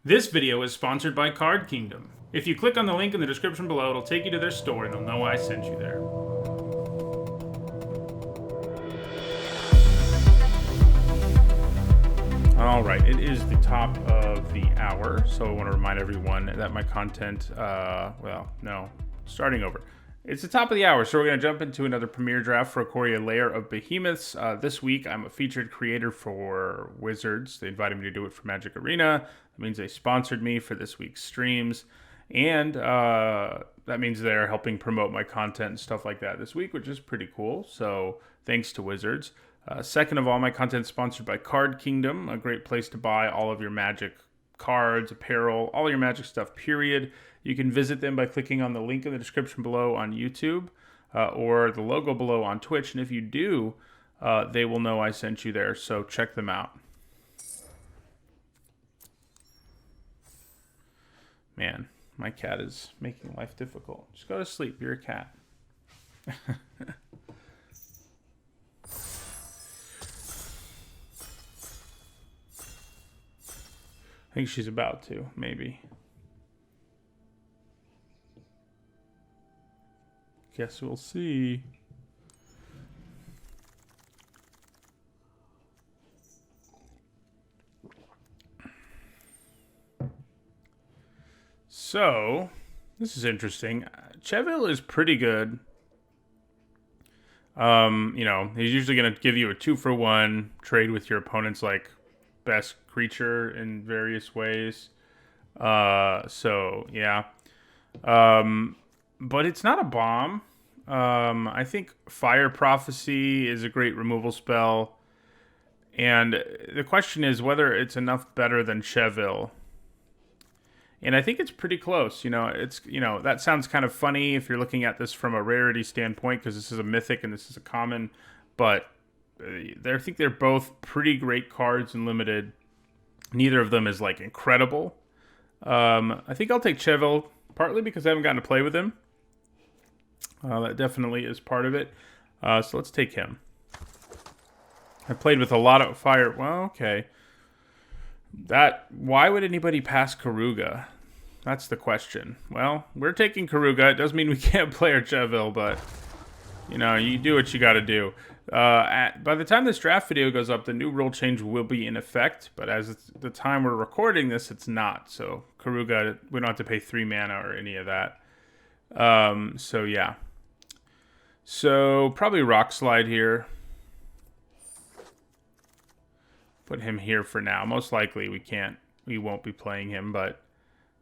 This video is sponsored by Card Kingdom. If you click on the link in the description below, it'll take you to their store and they'll know I sent you there. Alright, it is the top of the hour, so I want to remind everyone that my content, starting over. It's the top of the hour, so we're going to jump into another premiere draft for Ikoria Lair of Behemoths. This week, I'm a featured creator for Wizards. They invited me to do it for Magic Arena. That means they sponsored me for this week's streams. And that means they're helping promote my content and stuff like that this week, which is pretty cool. So thanks to Wizards. Second of all, my content is sponsored by Card Kingdom, a great place to buy all of your Magic cards, apparel, all your Magic stuff, period. You can visit them by clicking on the link in the description below on YouTube or the logo below on Twitch. And if you do, they will know I sent you there, so check them out. Man, my cat is making life difficult. Just go to sleep. You're a cat. I think she's about to, maybe. Guess we'll see. So, this is interesting. Cheville is pretty good. He's usually going to give you a 2-for-1 trade with your opponent's like best creature in various ways. Yeah. But it's not a bomb. I think Fire Prophecy is a great removal spell. And the question is whether it's enough better than Cheville. And I think it's pretty close. That sounds kind of funny if you're looking at this from a rarity standpoint, because this is a mythic and this is a common. But I think they're both pretty great cards in limited. Neither of them is like incredible. I think I'll take Cheville, partly because I haven't gotten to play with him. That definitely is part of it. So let's take him. I played with a lot of fire. Well, okay. Why would anybody pass Karuga? That's the question. Well, we're taking Karuga. It doesn't mean we can't play our Cheville, but you do what you got to do. By the time this draft video goes up, the new rule change will be in effect, but as it's the time we're recording this, it's not. So Karuga, we don't have to pay 3 mana or any of that. Yeah. So probably Rock Slide here. Put him here for now. Most likely we won't be playing him, but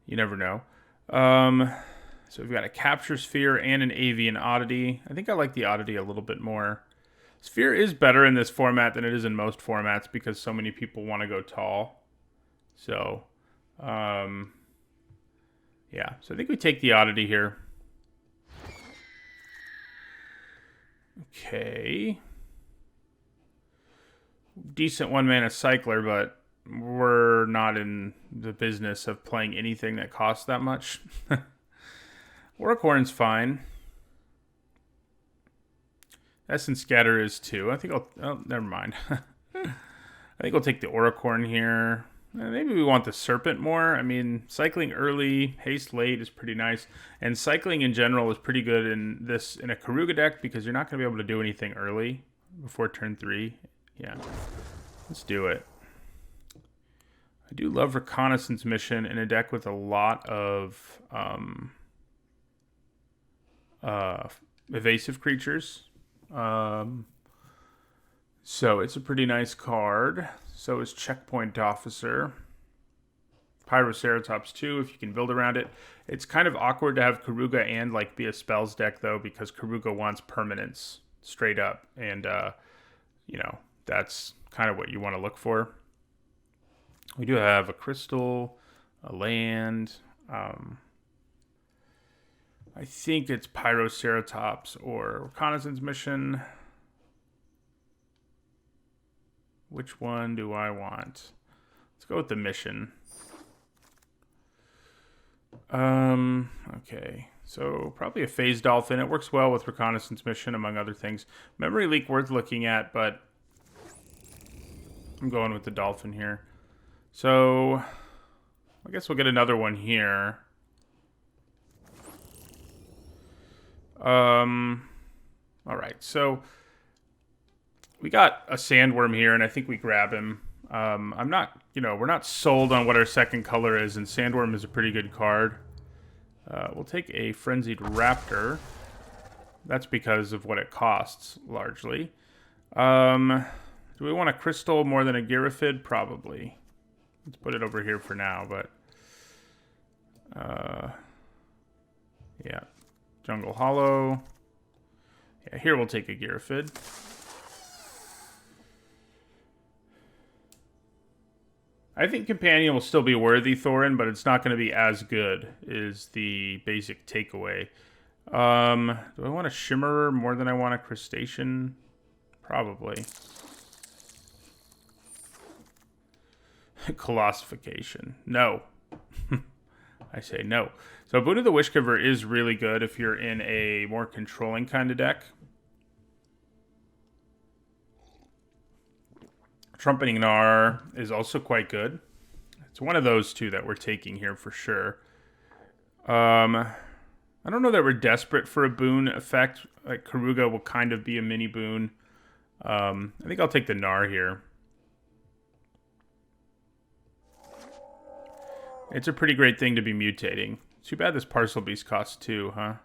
you never know. So we've got a Capture Sphere and an Avian Oddity. I think I like the Oddity a little bit more. Sphere is better in this format than it is in most formats because so many people want to go tall. So, yeah. So I think we take the Oddity here. Okay. Decent 1-mana cycler, but we're not in the business of playing anything that costs that much. Oracorn's fine. Essence Scatter is too. I think never mind. I think we'll take the Oracorn here. Maybe we want the Serpent more. I mean, cycling early, haste late is pretty nice. And cycling in general is pretty good in a Karuga deck because you're not going to be able to do anything early before turn 3. Yeah, let's do it. I do love Reconnaissance Mission in a deck with a lot of evasive creatures. So it's a pretty nice card. So is Checkpoint Officer. Pyroceratops too, if you can build around it. It's kind of awkward to have Karuga and be a spells deck though, because Karuga wants permanence straight up, and that's kind of what you want to look for. We do have a crystal, a land. I think it's Pyroceratops or Reconnaissance Mission. Which one do I want? Let's go with the mission. Okay. So probably a Phase Dolphin. It works well with Reconnaissance Mission, among other things. Memory Leak worth looking at, but I'm going with the Dolphin here. So I guess we'll get another one here. All right, so we got a sandworm here, and I think we grab him. I'm not, we're not sold on what our second color is, and sandworm is a pretty good card. We'll take a frenzied raptor. That's because of what it costs, largely. Do we want a crystal more than a Giraffid? Probably. Let's put it over here for now, but... yeah. Jungle Hollow. Yeah, here we'll take a Giraffid. I think Companion will still be worthy, Thorin, but it's not going to be as good, is the basic takeaway. Do I want a Shimmerer more than I want a Crustacean? Probably. Colossification. No. I say no. So Boon of the Wishgiver is really good if you're in a more controlling kind of deck. Trumpeting Gnar is also quite good. It's one of those two that we're taking here for sure. I don't know that we're desperate for a boon effect. Like Karuga will kind of be a mini boon. I think I'll take the Gnar here. It's a pretty great thing to be mutating. Too bad this Parcel Beast costs 2, huh?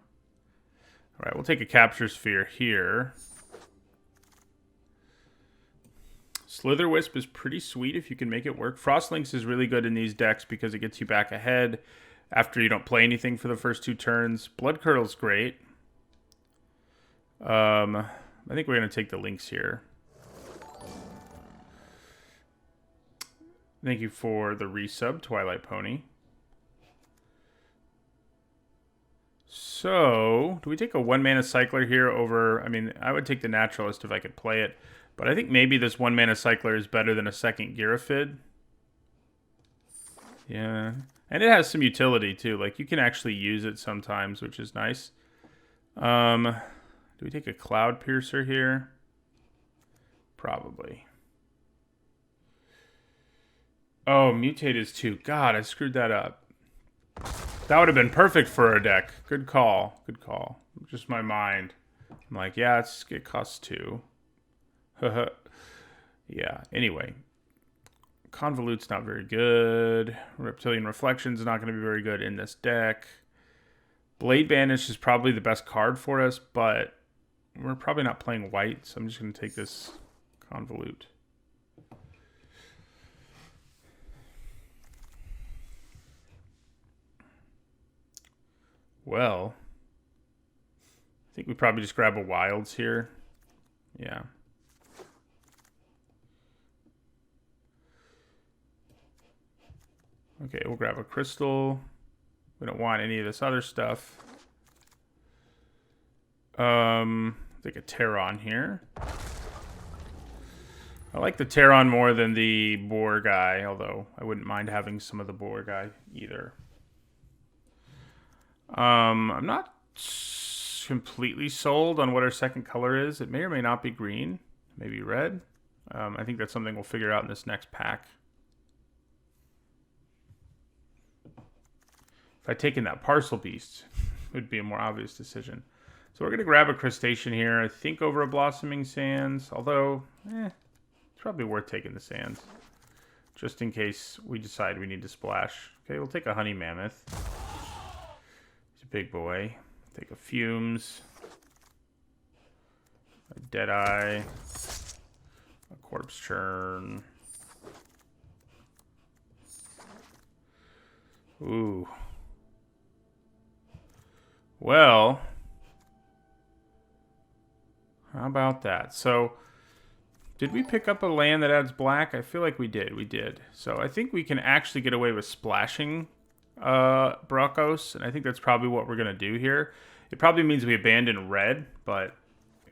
Alright, we'll take a Capture Sphere here. Slitherwisp is pretty sweet if you can make it work. Frostlynx is really good in these decks because it gets you back ahead after you don't play anything for the first 2 turns. Bloodcurdle's great. I think we're going to take the Lynx here. Thank you for the resub, Twilight Pony. So, do we take a 1-mana Cycler here over... I mean, I would take the Naturalist if I could play it. But I think maybe this 1-mana Cycler is better than a second Giraffid. Yeah. And it has some utility, too. Like, you can actually use it sometimes, which is nice. Do we take a Cloud Piercer here? Probably. Oh, Mutate is 2. God, I screwed that up. That would have been perfect for a deck. Good call. Good call. Just my mind. I'm like, yeah, it costs 2. Yeah, anyway. Convolute's not very good. Reptilian Reflection's not going to be very good in this deck. Blade Banish is probably the best card for us, but we're probably not playing white, so I'm just going to take this Convolute. Well, I think we probably just grab a Wilds here. Yeah. Okay, we'll grab a Crystal. We don't want any of this other stuff. Take a Terron here. I like the Terron more than the Boar guy, although I wouldn't mind having some of the Boar guy either. I'm not completely sold on what our second color is. It may or may not be green, maybe red. I think that's something we'll figure out in this next pack. If I'd taken that Parcel Beast, it would be a more obvious decision. So we're going to grab a Crustacean here, I think over a Blossoming Sands, although, it's probably worth taking the Sands, just in case we decide we need to splash. Okay, we'll take a Honey Mammoth. He's a big boy. Take a Fumes, a Deadeye, a Corpse Churn. Ooh. Well, how about that? So, did we pick up a land that adds black? I feel like we did. We did. So, I think we can actually get away with splashing Brokos, and I think that's probably what we're going to do here. It probably means we abandon red, but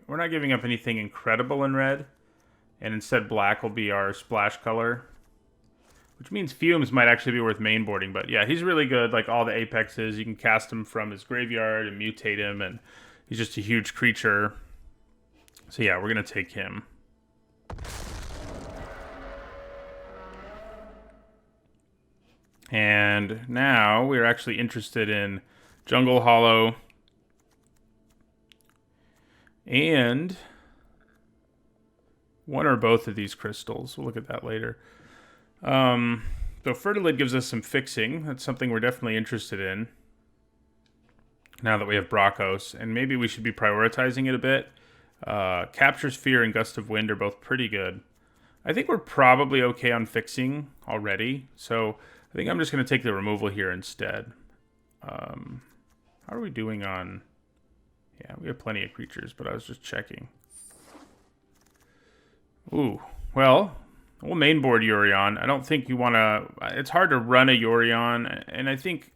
we're not giving up anything incredible in red, and instead black will be our splash color, which means Fumes might actually be worth mainboarding. But yeah, he's really good, like all the Apexes. You can cast him from his graveyard and mutate him, and he's just a huge creature. So yeah, we're going to take him. And now we're actually interested in Jungle Hollow and one or both of these crystals. We'll look at that later. So Fertilid gives us some fixing. That's something we're definitely interested in now that we have Bracos. And maybe we should be prioritizing it a bit. Capture Sphere and Gust of Wind are both pretty good. I think we're probably okay on fixing already. So I think I'm just going to take the removal here instead. How are we doing on... Yeah, we have plenty of creatures, but I was just checking. Ooh, well, we'll mainboard Yorion. I don't think you want to... It's hard to run a Yorion, and I think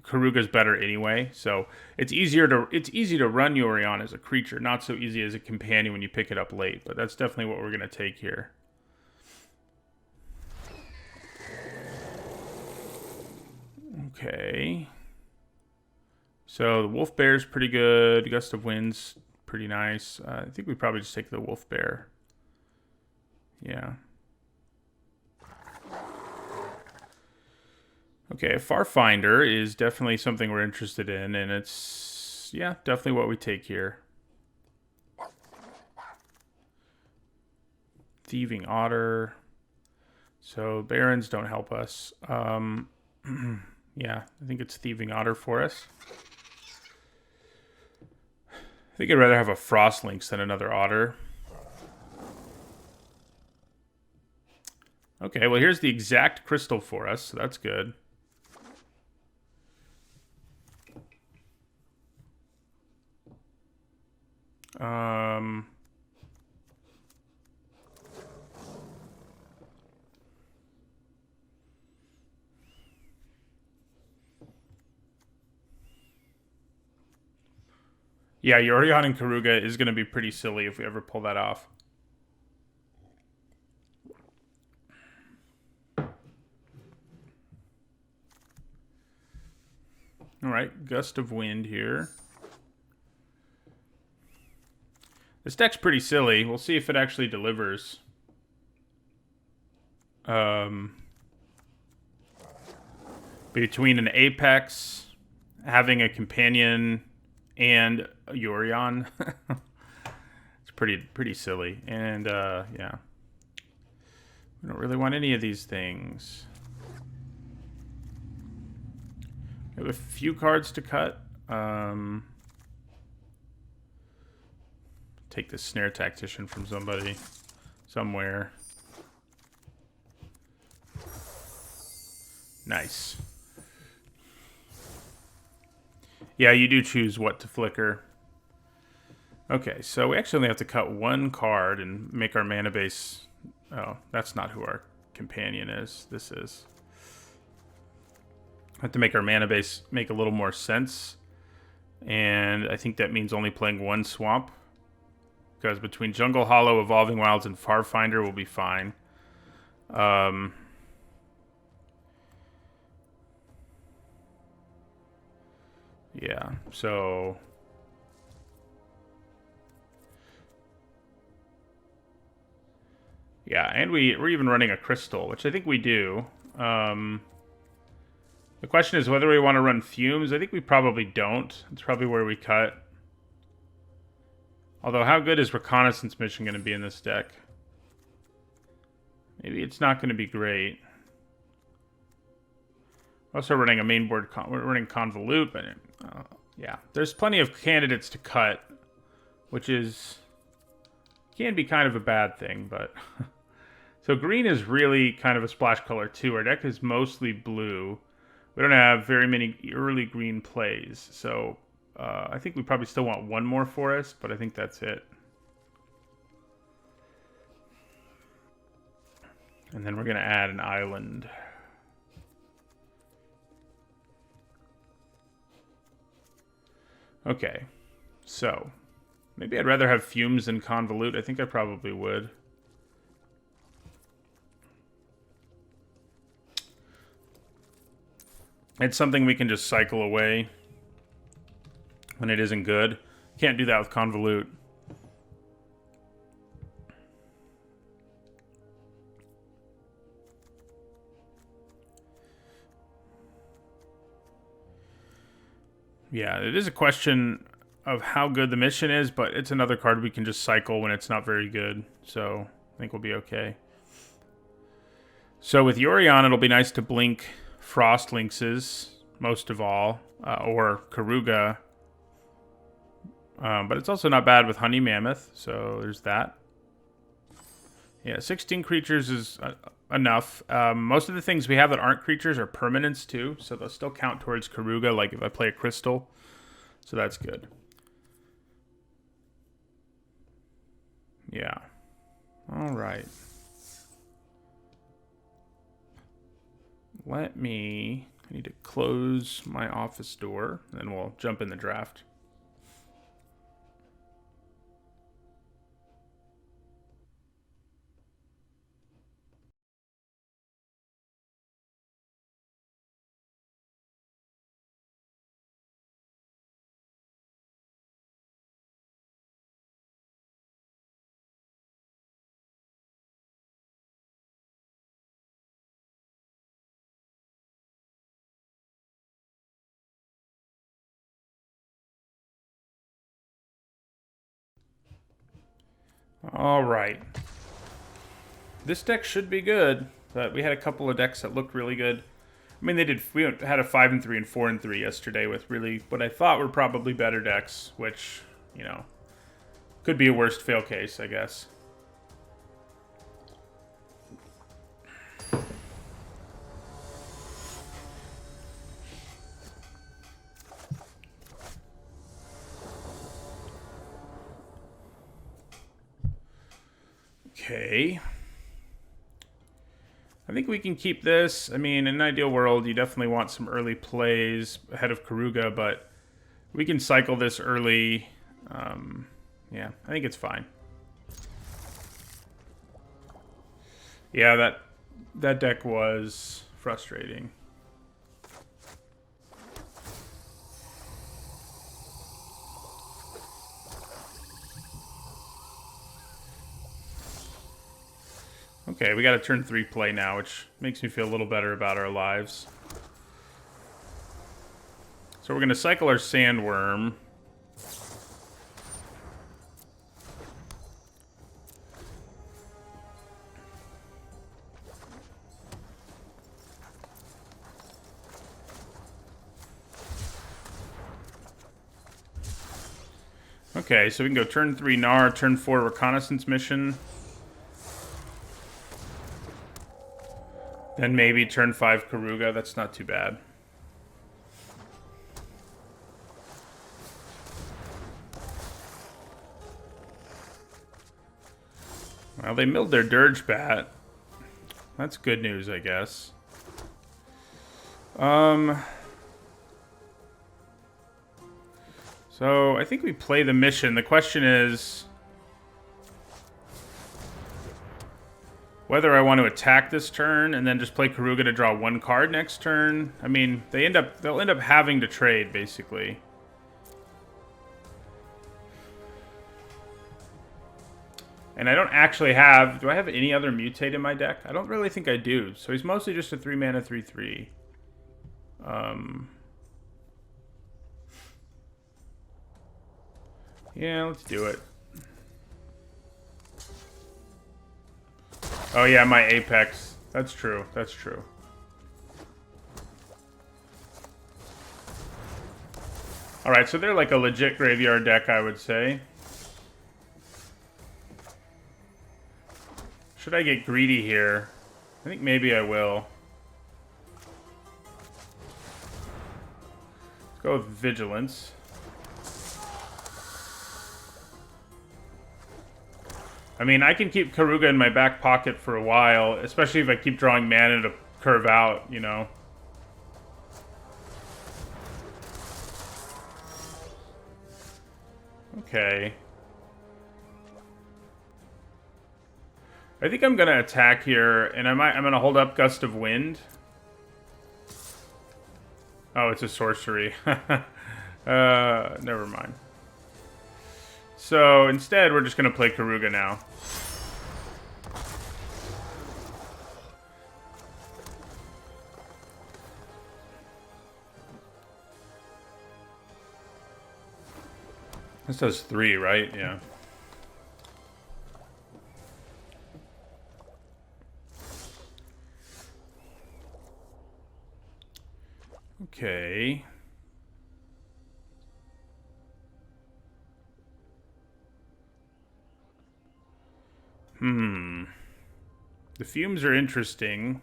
Karuga's better anyway. So it's easy to run Yorion as a creature, not so easy as a companion when you pick it up late. But that's definitely what we're gonna take here. Okay. So the Wolf Bear's pretty good. Gust of Wind's pretty nice. I think we probably just take the Wolf Bear. Yeah. Okay, Farfinder is definitely something we're interested in, and it's, yeah, definitely what we take here. Thieving Otter. So Barons don't help us. Yeah, I think it's Thieving Otter for us. I think I'd rather have a Frost Lynx than another Otter. Okay, well here's the exact crystal for us, so that's good. Yeah, Yorion and Karuga is going to be pretty silly if we ever pull that off. Alright, Gust of Wind here. This deck's pretty silly. We'll see if it actually delivers. Between an Apex, having a companion, and a Yorion. It's pretty silly. And, yeah. We don't really want any of these things. We have a few cards to cut. Take the Snare Tactician from somebody. Somewhere. Nice. Yeah, you do choose what to flicker. Okay, so we actually only have to cut one card and make our mana base... Oh, that's not who our companion is. This is. Have to make our mana base make a little more sense. And I think that means only playing one swamp. Because between Jungle Hollow, Evolving Wilds, and Farfinder will be fine. Yeah, so... Yeah, and we're even running a crystal, which I think we do. The question is whether we want to run fumes. I think we probably don't. It's probably where we cut. Although, how good is Reconnaissance Mission going to be in this deck? Maybe it's not going to be great. We're also running a mainboard. We're running Convolute, but yeah, there's plenty of candidates to cut, which is can be kind of a bad thing. But so green is really kind of a splash color too. Our deck is mostly blue. We don't have very many early green plays, so I think we probably still want one more forest, but I think that's it. And then we're going to add an island. Okay, so maybe I'd rather have fumes than convolute. I think I probably would. It's something we can just cycle away when it isn't good. Can't do that with convolute. Yeah, it is a question of how good the mission is, but it's another card we can just cycle when it's not very good. So I think we'll be okay. So with Yorion, it'll be nice to blink Frost Lynxes, most of all, or Karuga. But it's also not bad with Honey Mammoth, so there's that. Yeah, 16 creatures is enough. Most of the things we have that aren't creatures are permanents too, so they'll still count towards Karuga, like if I play a crystal. So that's good. Yeah. All right. I need to close my office door, and then we'll jump in the draft. All right. This deck should be good, but we had a couple of decks that looked really good. I mean, we had a 5-3 and 4-3 yesterday with really what I thought were probably better decks, which, you know, could be a worst fail case, I guess. Okay. I think we can keep this. I mean, in an ideal world, you definitely want some early plays ahead of Karuga, but we can cycle this early. Yeah, I think it's fine. Yeah, that deck was frustrating. Okay, we got a turn 3 play now, which makes me feel a little better about our lives. So we're going to cycle our Sandworm. Okay, so we can go turn 3 Gnar, turn 4 Reconnaissance Mission. Then maybe turn 5 Karuga. That's not too bad. Well, they milled their Dirge Bat. That's good news, I guess. So I think we play the mission. The question is whether I want to attack this turn and then just play Karuga to draw 1 card next turn. I mean, they'll end up having to trade, basically. And I don't actually have... Do I have any other Mutate in my deck? I don't really think I do. So he's mostly just a 3-mana 3/3. Yeah, let's do it. Oh yeah, my Apex. That's true. That's true. Alright, so they're like a legit graveyard deck, I would say. Should I get greedy here? I think maybe I will. Let's go with Vigilance. I mean, I can keep Karuga in my back pocket for a while, especially if I keep drawing mana to curve out, you know. Okay. I think I'm gonna attack here, and I'm gonna hold up Gust of Wind. Oh, it's a sorcery. Never mind. So instead, we're just gonna play Karuga now. This does 3, right? Yeah. Okay. The fumes are interesting.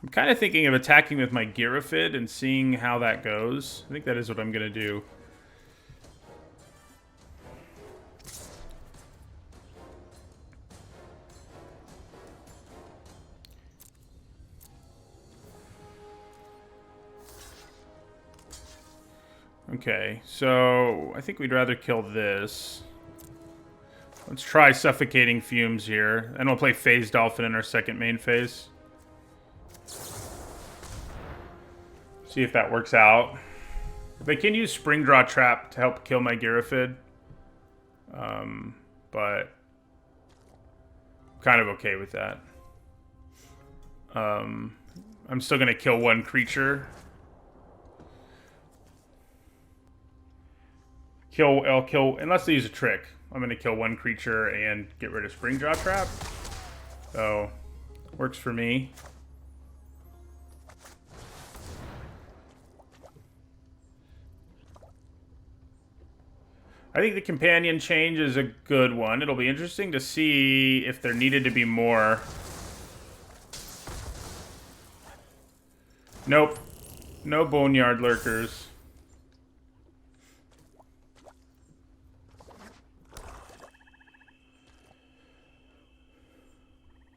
I'm kind of thinking of attacking with my Girafid and seeing how that goes. I think that is what I'm going to do. Okay, so I think we'd rather kill this. Let's try Suffocating Fumes here. And we'll play Phase Dolphin in our second main phase. See if that works out. If I can use Spring Draw Trap to help kill my Girafid. But kind of okay with that. I'm still going to kill one creature. I'll kill, unless they use a trick, I'm going to kill one creature and get rid of Spring Draw Trap. So, works for me. I think the companion change is a good one. It'll be interesting to see if there needed to be more. Nope. No Boneyard Lurkers.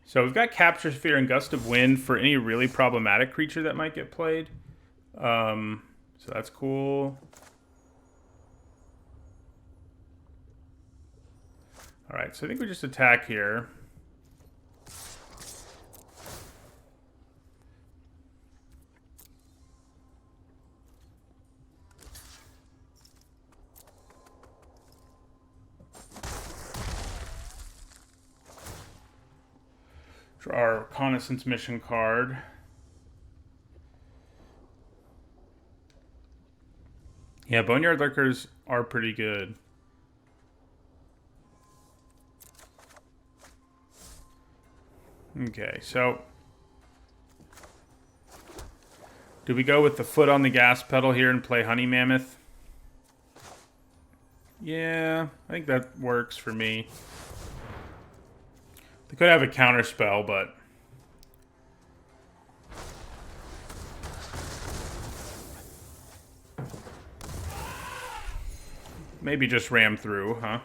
So we've got Capture Sphere and Gust of Wind for any really problematic creature that might get played. So that's cool. Alright, so I think we just attack here. Draw our Reconnaissance Mission card. Yeah, Boneyard Lurkers are pretty good. Okay, so do we go with the foot on the gas pedal here and play Honey Mammoth? Yeah, I think that works for me. They could have a counter spell, but maybe just ram through, huh?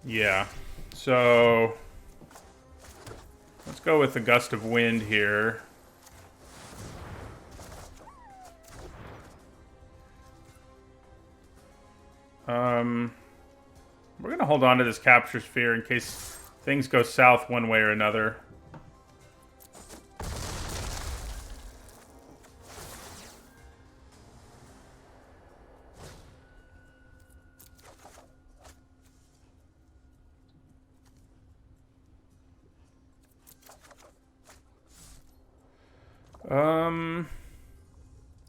Yeah, so let's go with the Gust of Wind here. We're going to hold on to this Capture Sphere in case things go south one way or another.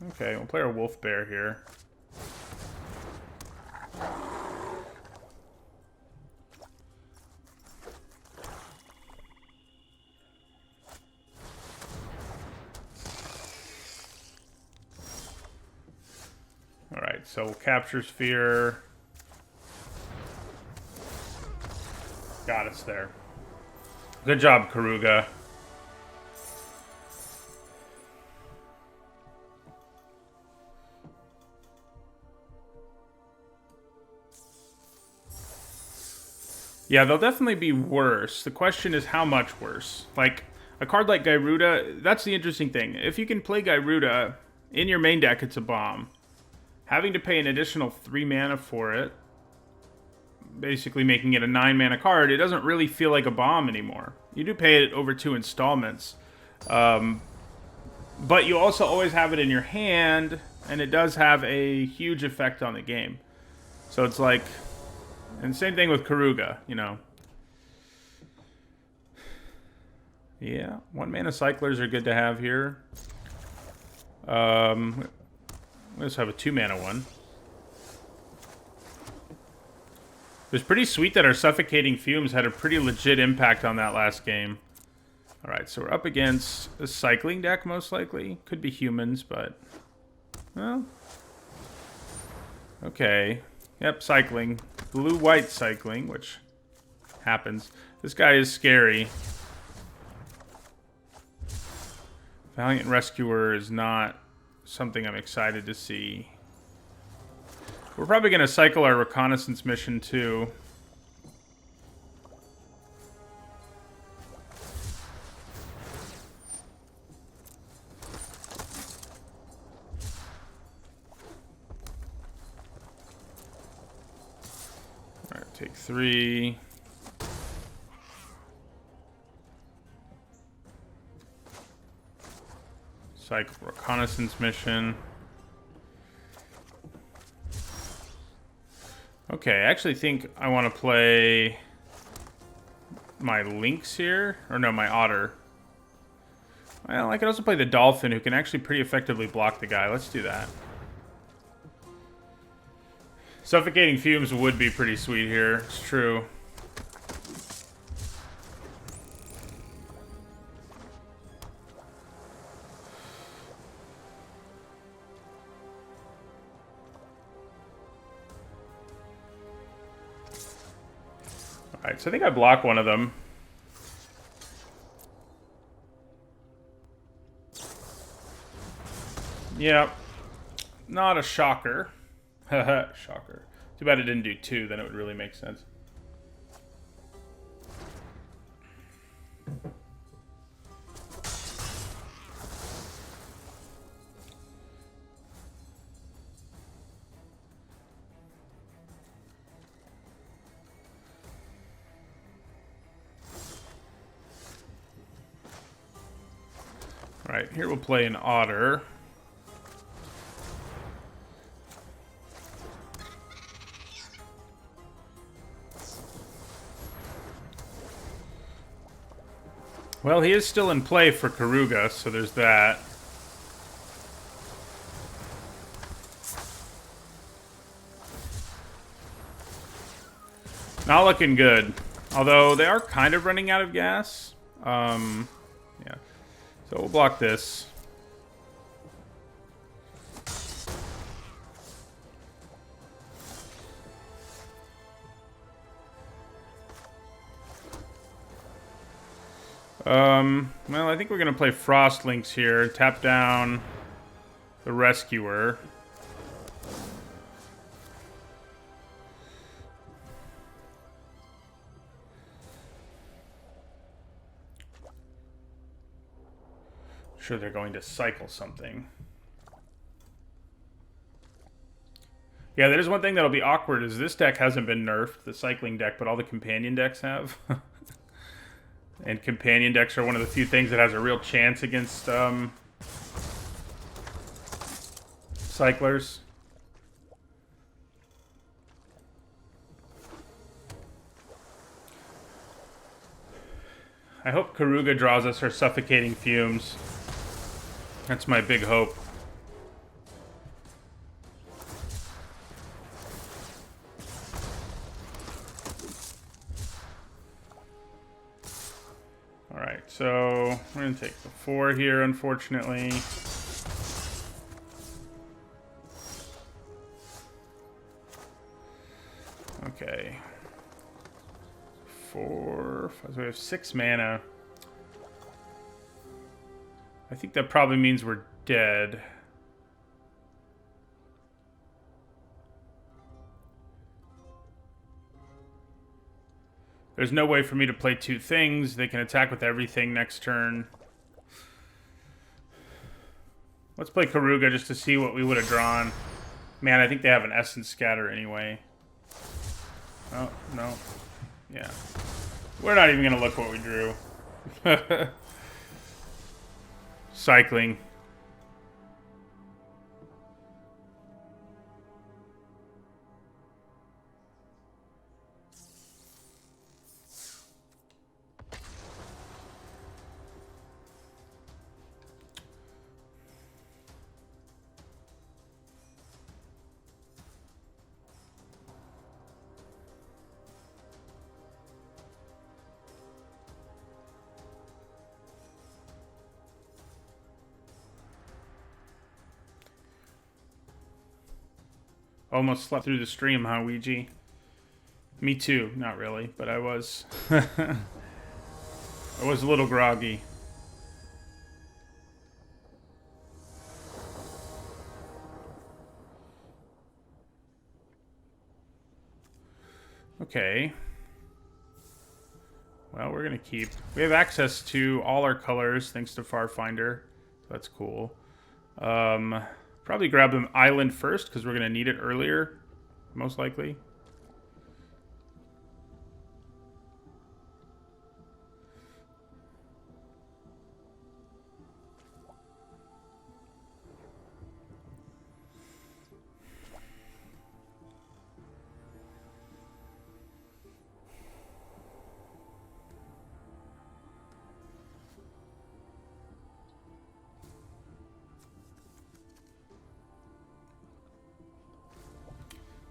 Okay, we'll play our Wolf Bear here. Alright, so we'll Capture Sphere. Got us there. Good job, Karuga. Yeah, they'll definitely be worse. The question is how much worse. Like, a card like Gyruda, that's the interesting thing. If you can play Gyruda in your main deck, it's a bomb. Having to pay an additional 3 mana for it, basically making it a 9 mana card, it doesn't really feel like a bomb anymore. You do pay it over 2 installments. But you also always have it in your hand, and it does have a huge effect on the game. So it's like, and same thing with Karuga, you know. Yeah, 1-mana cyclers are good to have here. Let's have a 2-mana one. It was pretty sweet that our Suffocating Fumes had a pretty legit impact on that last game. Alright, so we're up against a cycling deck, most likely. Could be humans, but... well... okay. Yep, cycling. Blue-white cycling, which happens. This guy is scary. Valiant Rescuer is not something I'm excited to see. We're probably going to cycle our reconnaissance mission, too. Alright, take 3. Cycle reconnaissance mission. Okay, I actually think I want to play my Lynx here. Or no, my Otter. Well, I could also play the Dolphin, who can actually pretty effectively block the guy. Let's do that. Suffocating Fumes would be pretty sweet here. It's true. Alright, so I think I block one of them. Yep. Not a shocker. Haha, shocker. Too bad it didn't do 2, then it would really make sense. Alright, here we'll play an Otter. Well, he is still in play for Karuga, so there's that. Not looking good. Although, they are kind of running out of gas. Yeah. So we'll block this. Well, I think we're gonna play Frost Lynx here. Tap down the Rescuer. Sure, they're going to cycle something. Yeah, that is one thing that'll be awkward, is this deck hasn't been nerfed, the cycling deck, but all the companion decks have. And companion decks are one of the few things that has a real chance against cyclers. I hope Karuga draws us her Suffocating Fumes. That's my big hope. Alright, so we're going to take the 4 here, unfortunately. Okay. 4, 5, so we have 6 mana. I think that probably means we're dead. There's no way for me to play 2 things. They can attack with everything next turn. Let's play Karuga just to see what we would have drawn. Man, I think they have an Essence Scatter anyway. Oh, no. Yeah. We're not even going to look what we drew. Cycling. Almost slept through the stream, huh, Ouija? Me too. Not really, but I was. I was a little groggy. Okay. Well, we're going to keep... We have access to all our colors, thanks to Farfinder. So that's cool. Probably grab the island first, because we're going to need it earlier, most likely.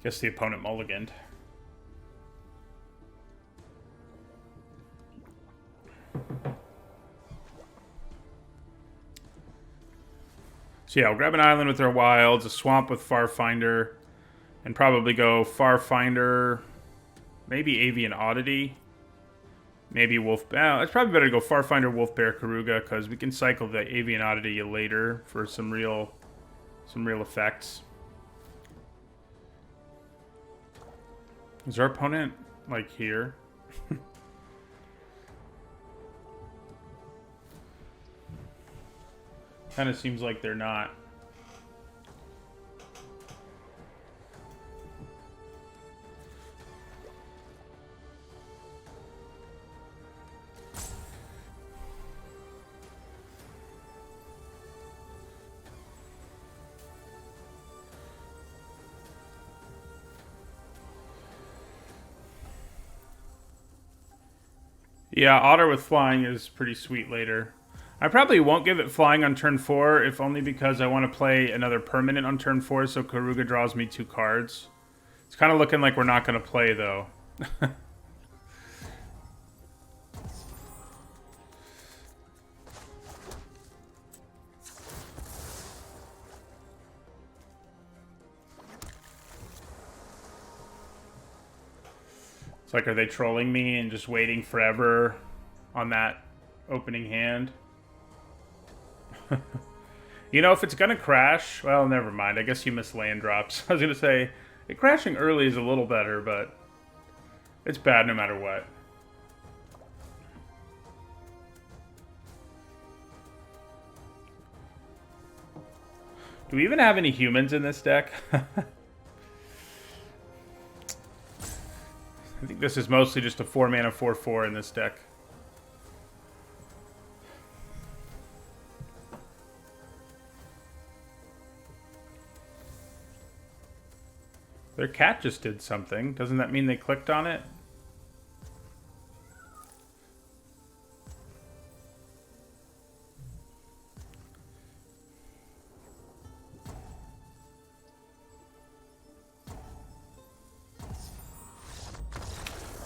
Guess the opponent mulliganed. So yeah, we'll grab an island with our wilds, a swamp with Farfinder, and probably go Farfinder, maybe Avian Oddity, maybe Wolf... it's probably better to go Farfinder, Wolf Bear, Karuga, because we can cycle the Avian Oddity later for some real effects. Is our opponent, like, here? Kind of seems like they're not. Yeah, Otter with flying is pretty sweet later. I probably won't give it flying on turn 4, if only because I want to play another permanent on turn 4, so Karuga draws me 2 cards. It's kind of looking like we're not going to play, though. It's like, are they trolling me and just waiting forever on that opening hand? You know, if it's gonna crash, well, never mind. I guess you miss land drops. I was gonna say, it crashing early is a little better, but it's bad no matter what. Do we even have any humans in this deck? I think this is mostly just a 4-mana 4/4 in this deck. Their cat just did something. Doesn't that mean they clicked on it?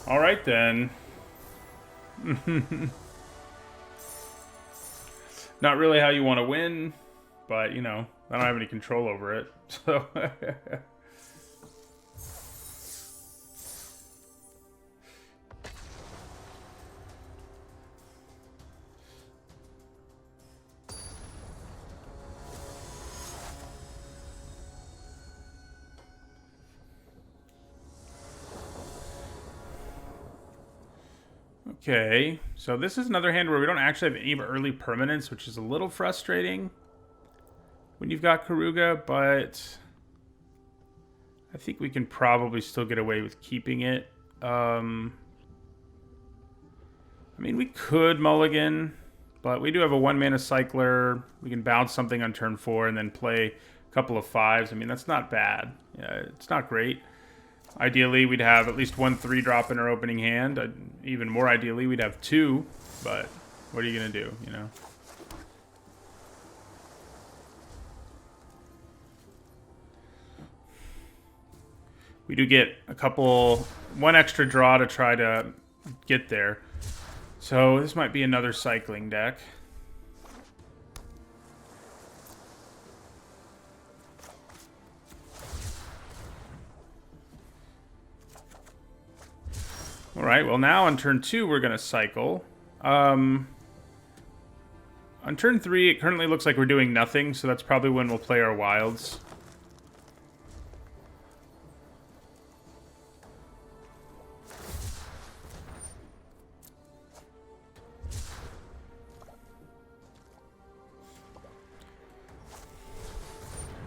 All right, then. Not really how you want to win, but, you know, I don't have any control over it, so... Okay, so this is another hand where we don't actually have any early permanents, which is a little frustrating when you've got Karuga, but I think we can probably still get away with keeping it. I mean, we could mulligan, but we do have a 1-mana cycler. We can bounce something on turn 4 and then play a couple of 5s. I mean, that's not bad. Yeah, it's not great. Ideally, we'd have at least 1 3-drop in our opening hand. Even more ideally, we'd have 2. But what are you going to do, you know? We do get one extra draw to try to get there. So this might be another cycling deck. Alright, well now on turn 2 we're going to cycle. On turn 3 it currently looks like we're doing nothing, so that's probably when we'll play our wilds.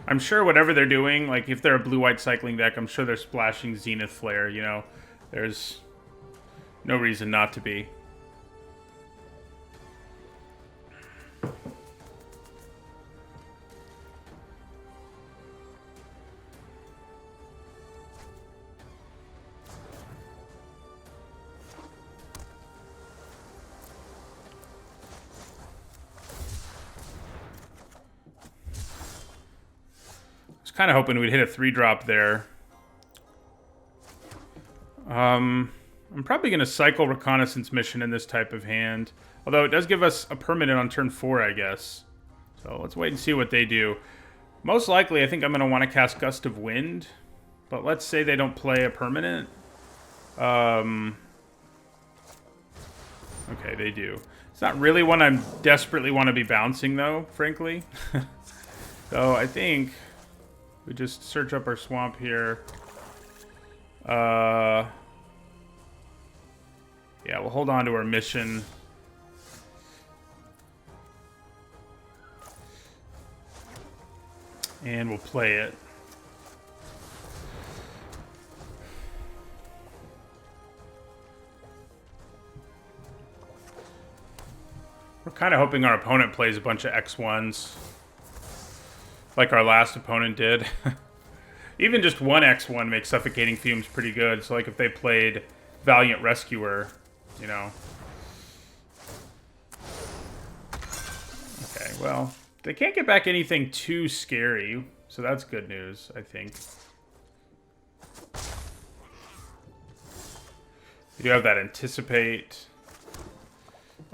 I'm sure whatever they're doing, like if they're a blue-white cycling deck, I'm sure they're splashing Zenith Flare, you know. There's no reason not to be. Kind of hoping we'd hit a 3-drop there. I'm probably going to cycle Reconnaissance Mission in this type of hand. Although it does give us a permanent on turn 4, I guess. So let's wait and see what they do. Most likely, I think I'm going to want to cast Gust of Wind. But let's say they don't play a permanent. Okay, they do. It's not really one I desperately want to be bouncing, though, frankly. So I think we just search up our swamp here. Yeah, we'll hold on to our mission. And we'll play it. We're kind of hoping our opponent plays a bunch of X1s. Like our last opponent did. Even just one X1 makes Suffocating Fumes pretty good. So like if they played Valiant Rescuer, you know. Okay, well, they can't get back anything too scary. So that's good news, I think. We do have that Anticipate.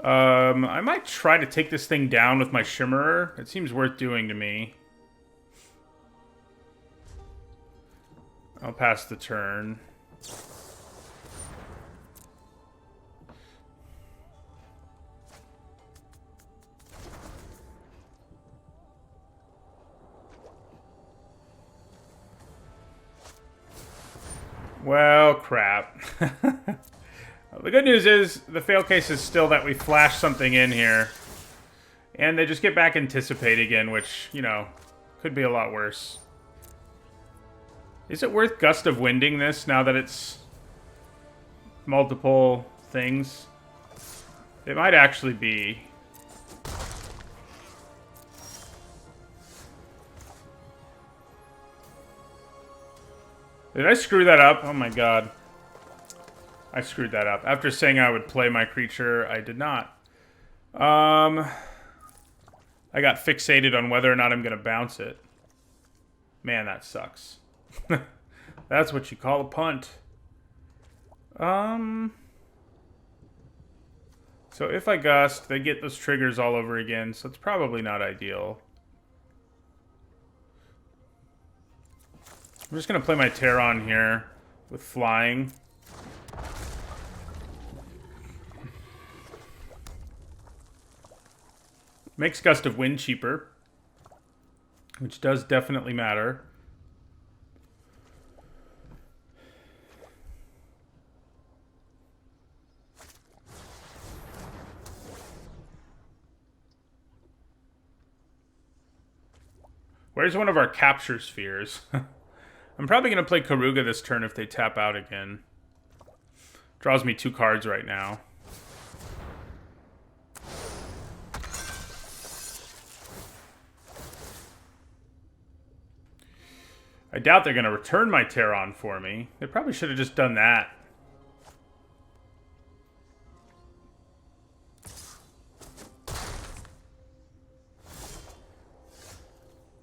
I might try to take this thing down with my Shimmerer. It seems worth doing to me. I'll pass the turn. Well, crap. The good news is the fail case is still that we flash something in here. And they just get back Anticipate again, which, you know, could be a lot worse. Is it worth Gust of Winding this now that it's multiple things? It might actually be. Did I screw that up? Oh my god. I screwed that up. After saying I would play my creature, I did not. I got fixated on whether or not I'm going to bounce it. Man, that sucks. That's what you call a punt. So if I gust, they get those triggers all over again, so it's probably not ideal. I'm just going to play my Terran here with flying. Makes Gust of Wind cheaper, which does definitely matter. Where's one of our capture spheres? I'm probably going to play Karuga this turn if they tap out again. Draws me 2 cards right now. I doubt they're going to return my Terran for me. They probably should have just done that.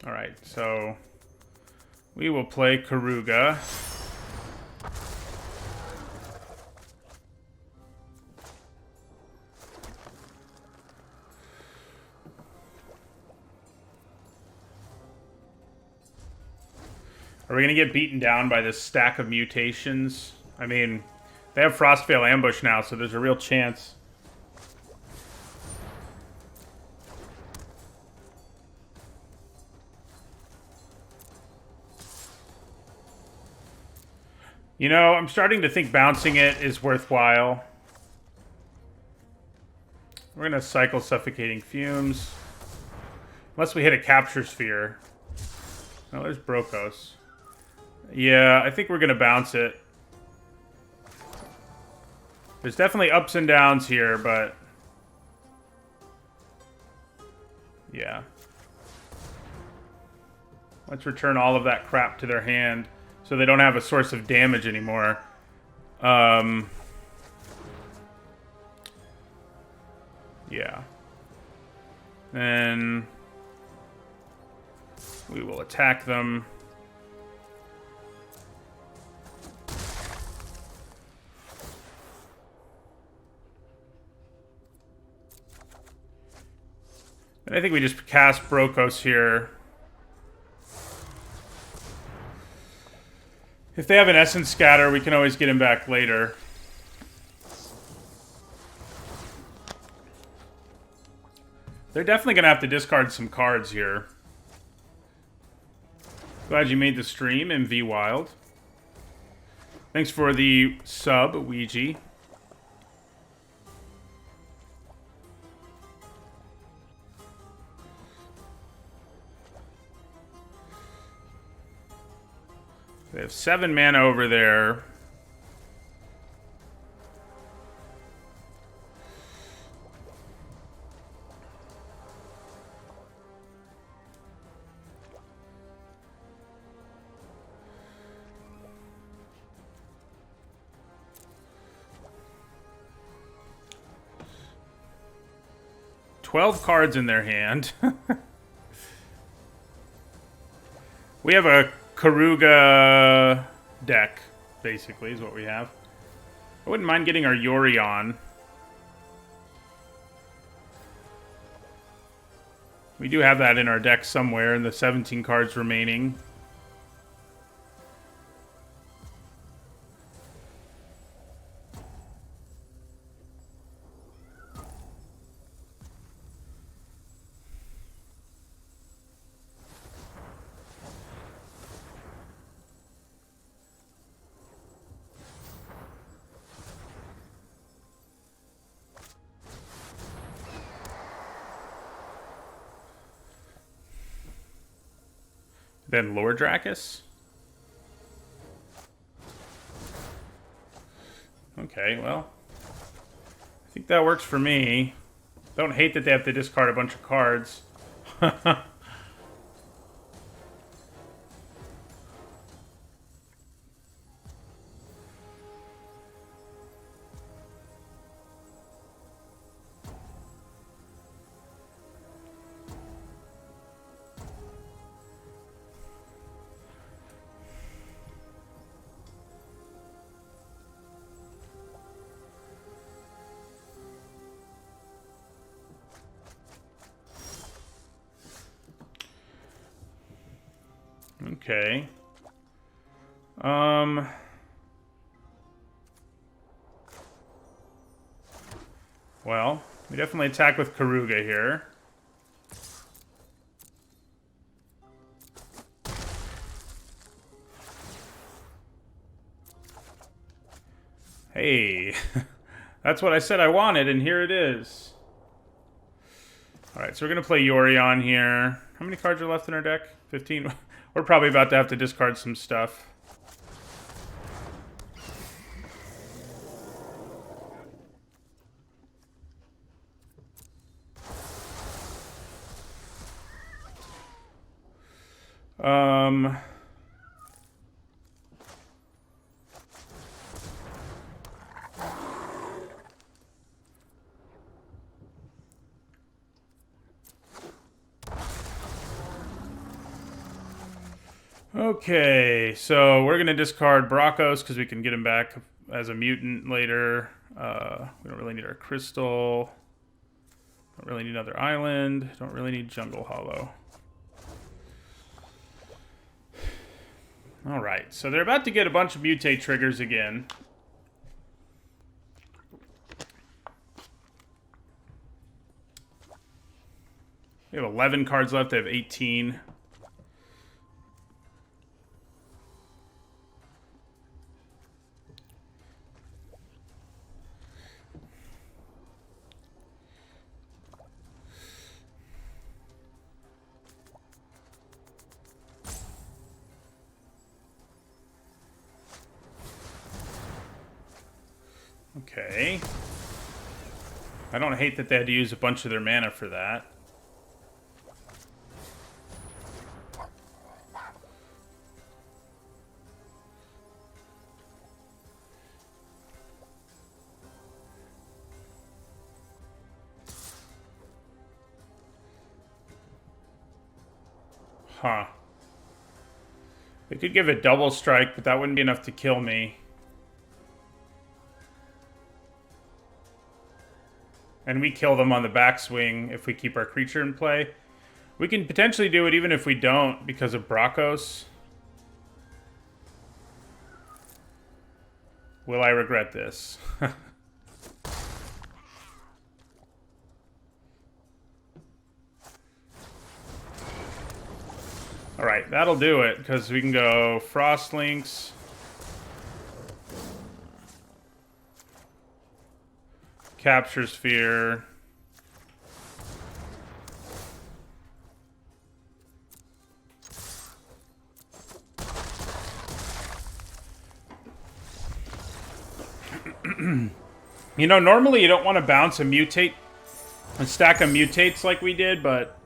Alright, so we will play Karuga. Are we going to get beaten down by this stack of mutations? I mean, They have Frostveil Ambush now, so there's a real chance. You know, I'm starting to think bouncing it is worthwhile. We're going to cycle Suffocating Fumes. Unless we hit a Capture Sphere. Oh, there's Brokos. Yeah, I think we're going to bounce it. There's definitely ups and downs here, but... yeah. Let's return all of that crap to their hand so they don't have a source of damage anymore. Yeah. Then we will attack them. And I think we just cast Brokos here. If they have an Essence Scatter, we can always get him back later. They're definitely going to have to discard some cards here. Glad you made the stream, MV Wild. Thanks for the sub, Ouija. They have 7 mana over there. $12 cards in their hand. We have a Karuga deck, basically, is what we have. I wouldn't mind getting our Yorion. We do have that in our deck somewhere in the 17 cards remaining. Then Lord Dracus. Okay, well. I think that works for me. Don't hate that they have to discard a bunch of cards. Okay. Well, we definitely attack with Karuga here. Hey, that's what I said I wanted, and here it is. Alright, so we're going to play Yorion here. How many cards are left in our deck? 15? We're probably about to have to discard some stuff. Okay, so we're going to discard Brokos because we can get him back as a mutant later. We don't really need our crystal. Don't really need another island. Don't really need Jungle Hollow. Alright, so they're about to get a bunch of mutate triggers again. We have 11 cards left. I have 18. Okay. I don't hate that they had to use a bunch of their mana for that. Huh. They could give it double strike, but that wouldn't be enough to kill me. And we kill them on the backswing if we keep our creature in play. We can potentially do it even if we don't because of Brakos. Will I regret this? Alright, that'll do it, because we can go Frostlinks. Capture Sphere. You know, normally you don't want to bounce a mutate, a stack of mutates like we did, but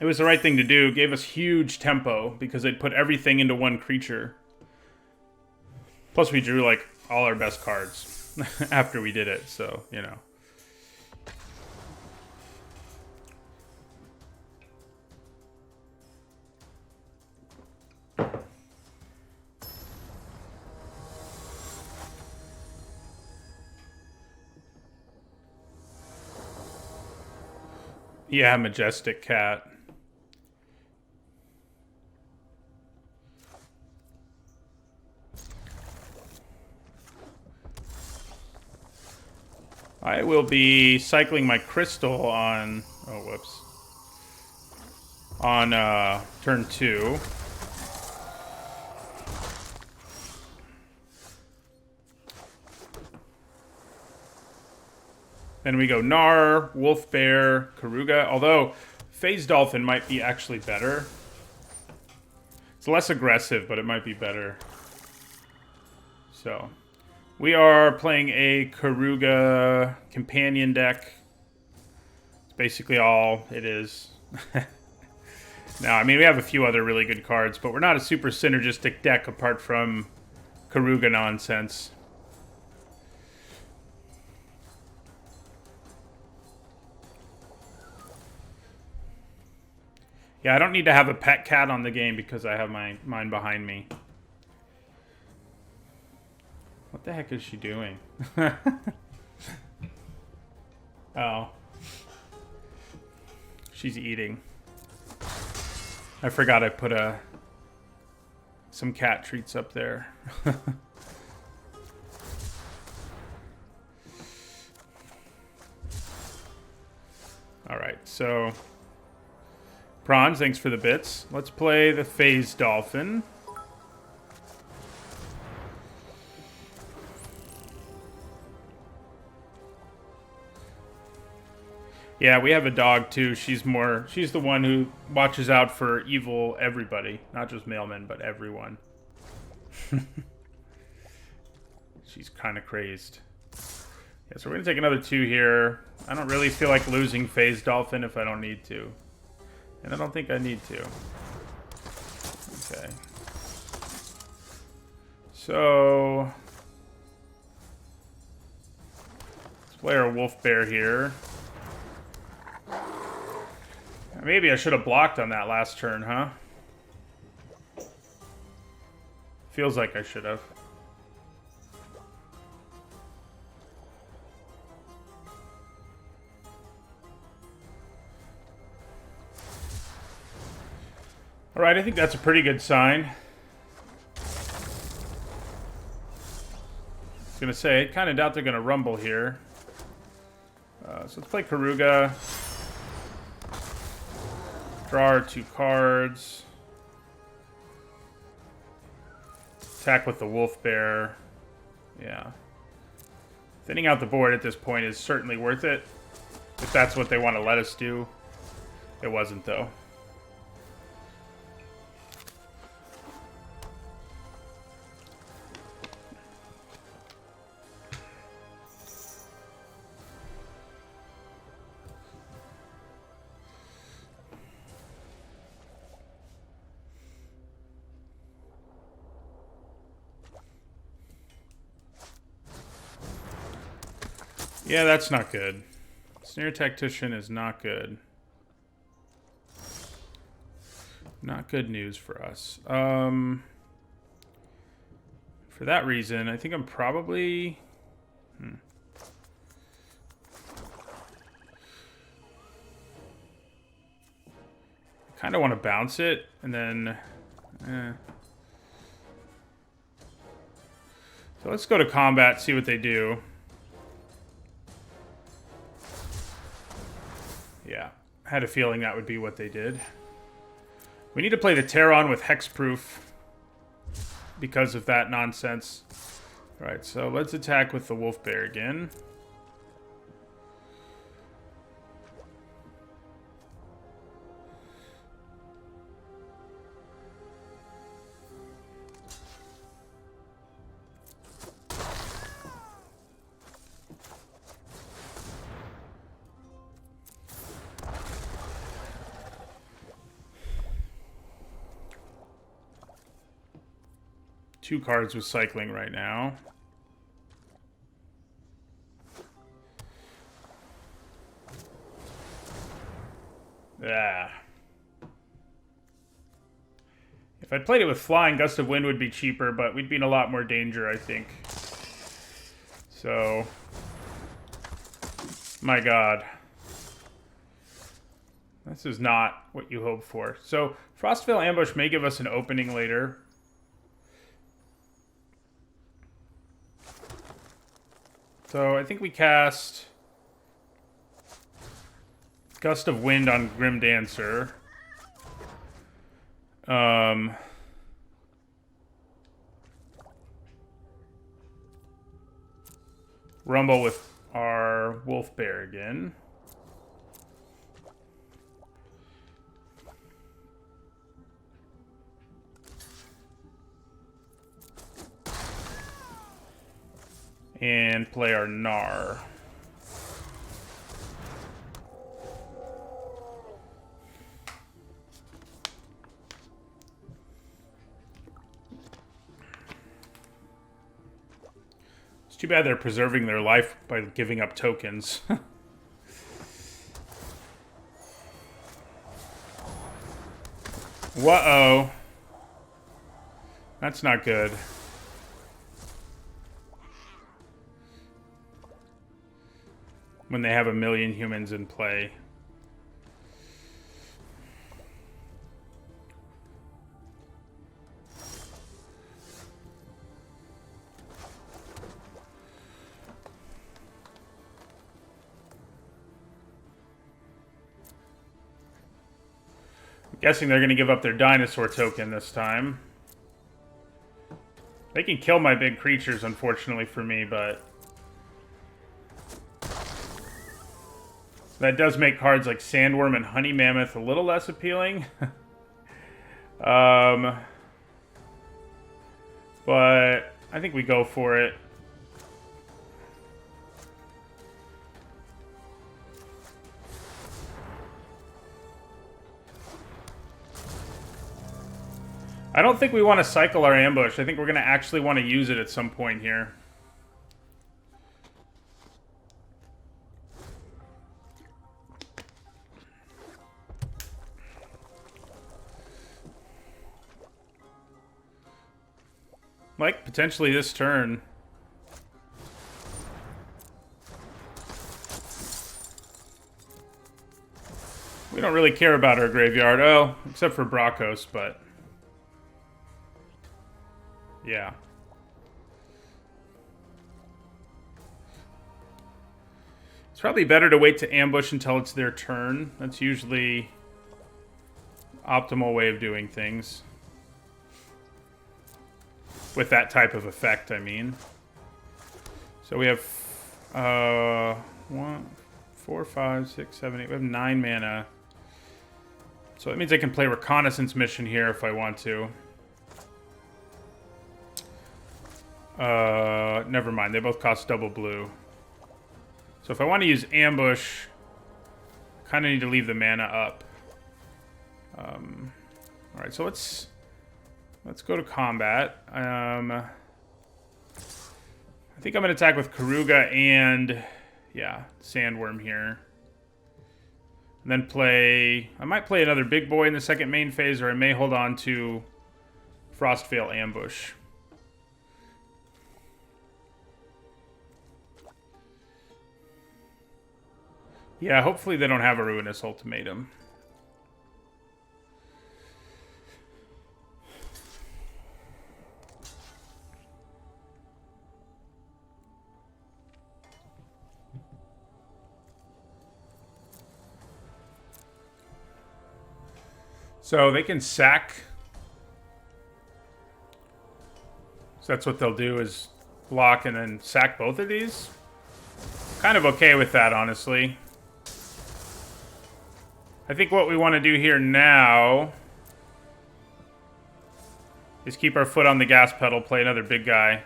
it was the right thing to do. It gave us huge tempo because they'd put everything into one creature. Plus we drew like all our best cards after we did it, so, you know. Yeah, Majestic Cat. I will be cycling my crystal on... Oh, whoops. On turn 2. Then we go Gnar, Wolf Bear, Karuga. Although, Phase Dolphin might be actually better. It's less aggressive, but it might be better. So, we are playing a Karuga companion deck. It's basically all it is. Now, I mean, we have a few other really good cards, but we're not a super synergistic deck apart from Karuga nonsense. Yeah, I don't need to have a pet cat on the game because I have mine behind me. What the heck is she doing? Oh. She's eating. I forgot I put some cat treats up there. Alright, so... Prawns, thanks for the bits. Let's play the Phase Dolphin. Yeah, we have a dog too. She's the one who watches out for evil everybody. Not just mailmen, but everyone. She's kind of crazed. Yeah, so we're going to take another 2 here. I don't really feel like losing Phase Dolphin if I don't need to. And I don't think I need to. Okay. So... let's play our Wolf Bear here. Maybe I should have blocked on that last turn, huh? Feels like I should have. Alright, I think that's a pretty good sign. I was gonna say, I kind of doubt they're gonna rumble here. So let's play Karuga. Draw our 2 cards. Attack with the wolf bear. Yeah. Thinning out the board at this point is certainly worth it. If that's what they want to let us do. It wasn't, though. Yeah, that's not good. Snare Tactician is not good. Not good news for us. For that reason, I think I'm probably... I kind of want to bounce it, and then... So let's go to combat, see what they do. Yeah, had a feeling that would be what they did. We need to play the Terron with hexproof because of that nonsense. Alright, so let's attack with the wolf bear again. Two cards with cycling right now. Yeah. If I'd played it with flying, Gust of Wind would be cheaper, but we'd be in a lot more danger, I think. So... My god. This is not what you hope for. So, Frostvale Ambush may give us an opening later. So I think we cast Gust of Wind on Grim Dancer. Rumble with our Wolf Bear again. And play our Gnar. It's too bad they're preserving their life by giving up tokens. Whoa. That's not good. When they have 1,000,000 humans in play. I'm guessing they're going to give up their dinosaur token this time. They can kill my big creatures, unfortunately for me, but... That does make cards like Sandworm and Honey Mammoth a little less appealing. But I think we go for it. I don't think we want to cycle our ambush. I think we're going to actually want to use it at some point here. Like, potentially this turn. We don't really care about our graveyard. Oh, except for Brakos, but... Yeah. It's probably better to wait to ambush until it's their turn. That's usually optimal way of doing things. With that type of effect, I mean. So we have 1, 4, 5, 6, 7, 8. We have 9 mana. So that means I can play Reconnaissance Mission here if I want to. Never mind. They both cost double blue. So if I want to use Ambush, I kind of need to leave the mana up. Alright, so let's go to combat. I think I'm going to attack with Karuga and, yeah, Sandworm here. And then play... I might play another big boy in the second main phase, or I may hold on to Frostveil Ambush. Yeah, hopefully they don't have a Ruinous Ultimatum. So they can sack. So that's what they'll do, is block and then sack both of these. Kind of okay with that, honestly. I think what we want to do here now is keep our foot on the gas pedal, play another big guy.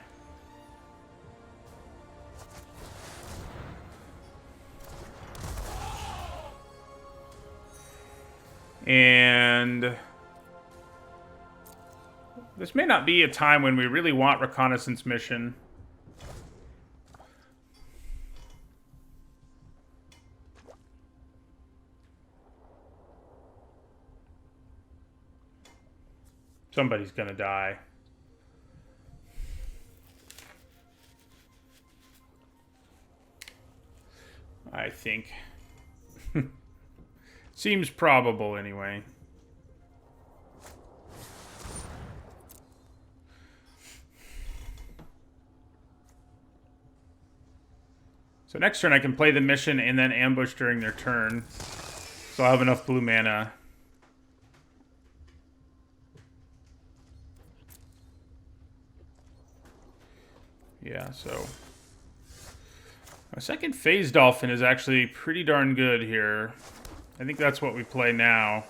And this may not be a time when we really want Reconnaissance Mission. Somebody's gonna die. I think. Seems probable, anyway. So next turn I can play the mission and then ambush during their turn. So I'll have enough blue mana. Yeah, so... a second phase Dolphin is actually pretty darn good here. I think that's what we play now.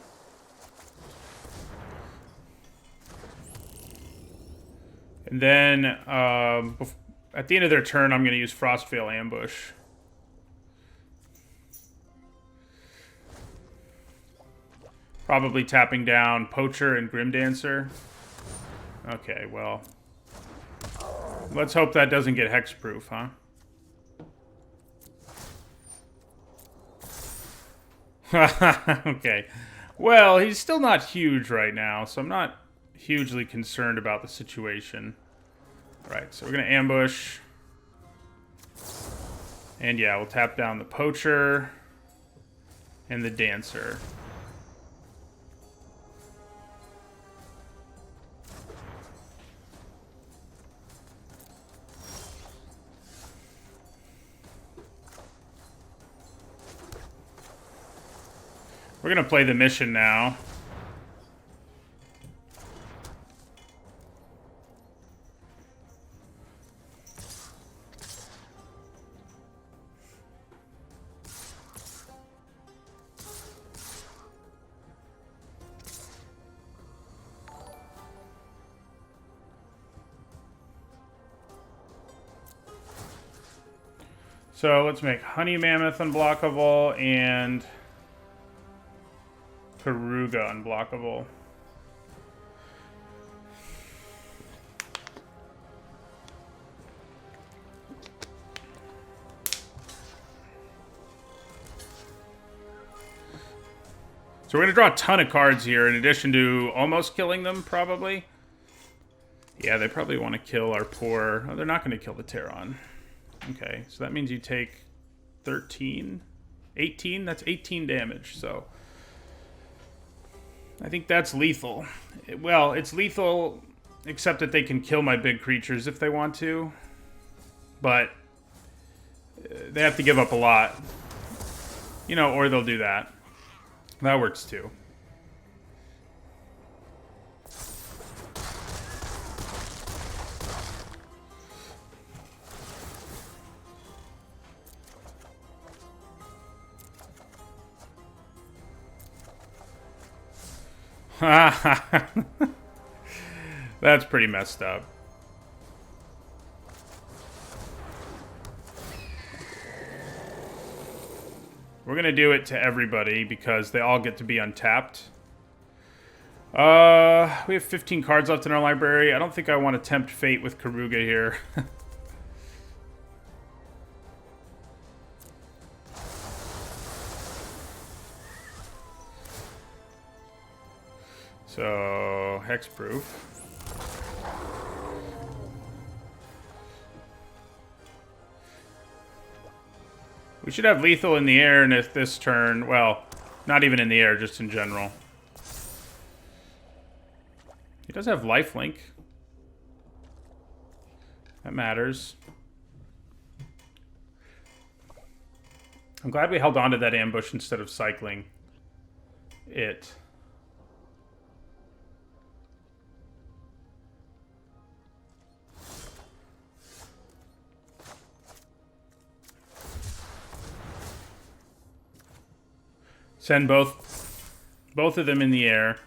And then, at the end of their turn, I'm going to use Frostveil Ambush. Probably tapping down Poacher and Grimdancer. Okay, well... let's hope that doesn't get hexproof, huh? Okay. Well, he's still not huge right now, so I'm not hugely concerned about the situation. Alright, so we're going to ambush. And yeah, we'll tap down the Poacher and the Dancer. We're going to play the mission now. So let's make Honey Mammoth unblockable and Karuga unblockable. So we're going to draw a ton of cards here in addition to almost killing them, probably. Yeah, they probably want to kill our poor... oh, they're not going to kill the Terran. Okay, so that means you take 13? 18? That's 18 damage, so... I think that's lethal. Well, it's lethal, except that they can kill my big creatures if they want to. But they have to give up a lot. You know, or they'll do that. That works too. That's pretty messed up. We're going to do it to everybody because they all get to be untapped. We have 15 cards left in our library. I don't think I want to tempt fate with Ikoria here. So, hexproof. We should have lethal in the air, and if this turn, well, not even in the air, just in general. He does have lifelink. That matters. I'm glad we held on to that ambush instead of cycling it. Send both of them in the air.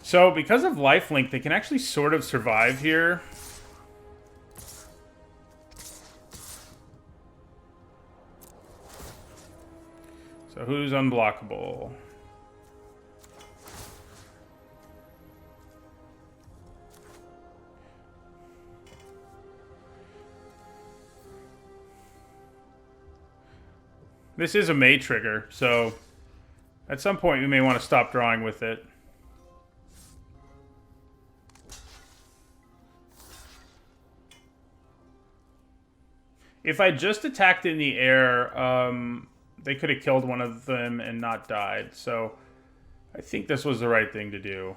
So because of lifelink, they can actually sort of survive here. So who's unblockable? This is a May trigger, so at some point we may want to stop drawing with it. If I just attacked in the air, they could have killed one of them and not died, so I think this was the right thing to do.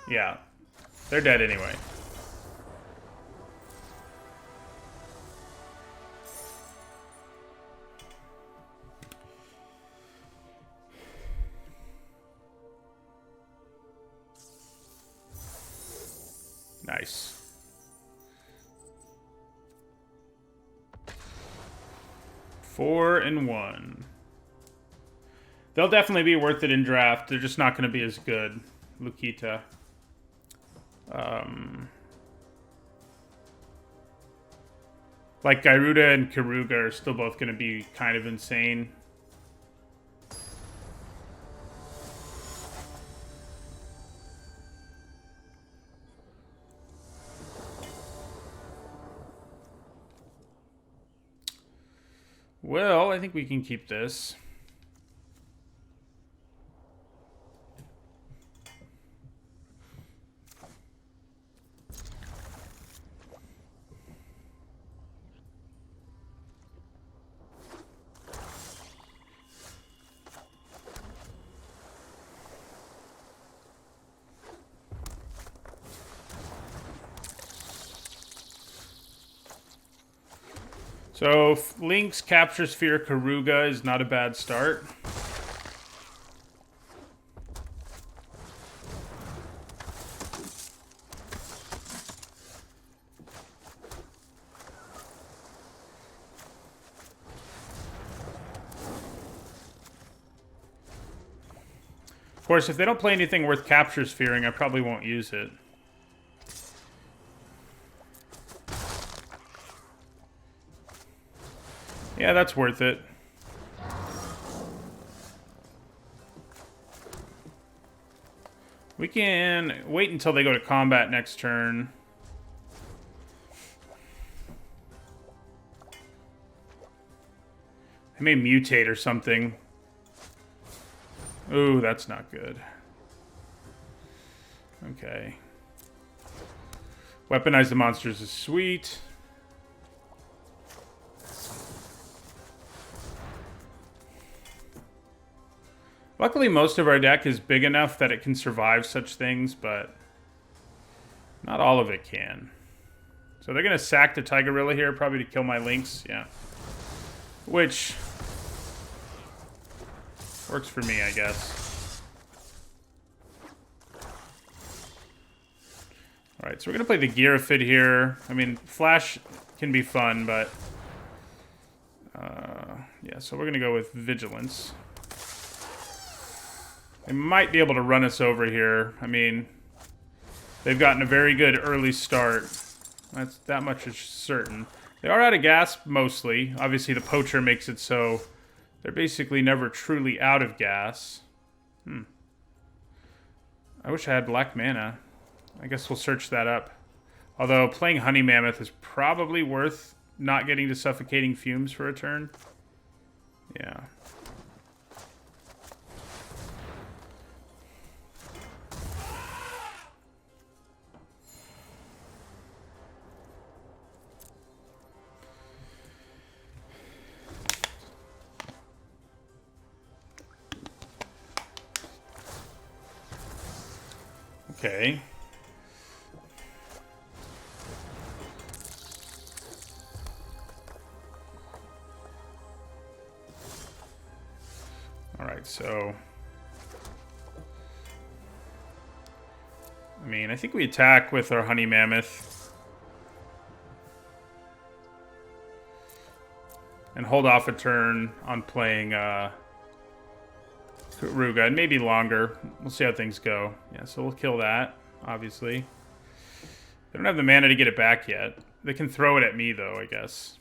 Yeah. They're dead anyway. Nice. Four and one. They'll definitely be worth it in draft. They're just not going to be as good. Lukita. Like Gyruda and Ikoria are still both going to be kind of insane. Well, I think we can keep this. So, Link's Capture Sphere Ikoria is not a bad start. Of course, if they don't play anything worth Capture Sphereing, I probably won't use it. Yeah, that's worth it. We can wait until they go to combat next turn. I may mutate or something. Ooh, that's not good. Okay. Weaponize the monsters is sweet. Luckily, most of our deck is big enough that it can survive such things, but not all of it can. So they're going to sack the Tigorilla here, probably to kill my Lynx, yeah. Which Works for me, I guess. Alright, so we're going to play the Gearfid here. I mean, Flash can be fun, but... yeah, so we're going to go with Vigilance. They might be able to run us over here. I mean, they've gotten a very good early start. That much is certain. They are out of gas, mostly. Obviously, the Poacher makes it so they're basically never truly out of gas. I wish I had black mana. I guess we'll search that up. Although, playing Honey Mammoth is probably worth not getting to Suffocating Fumes for a turn. Yeah. Okay. Alright, so... I mean, I think we attack with our Honey Mammoth. And hold off a turn on playing, Ruga, and maybe longer. We'll see how things go. Yeah, so we'll kill that, obviously. They don't have the mana to get it back yet. They can throw it at me, though, I guess.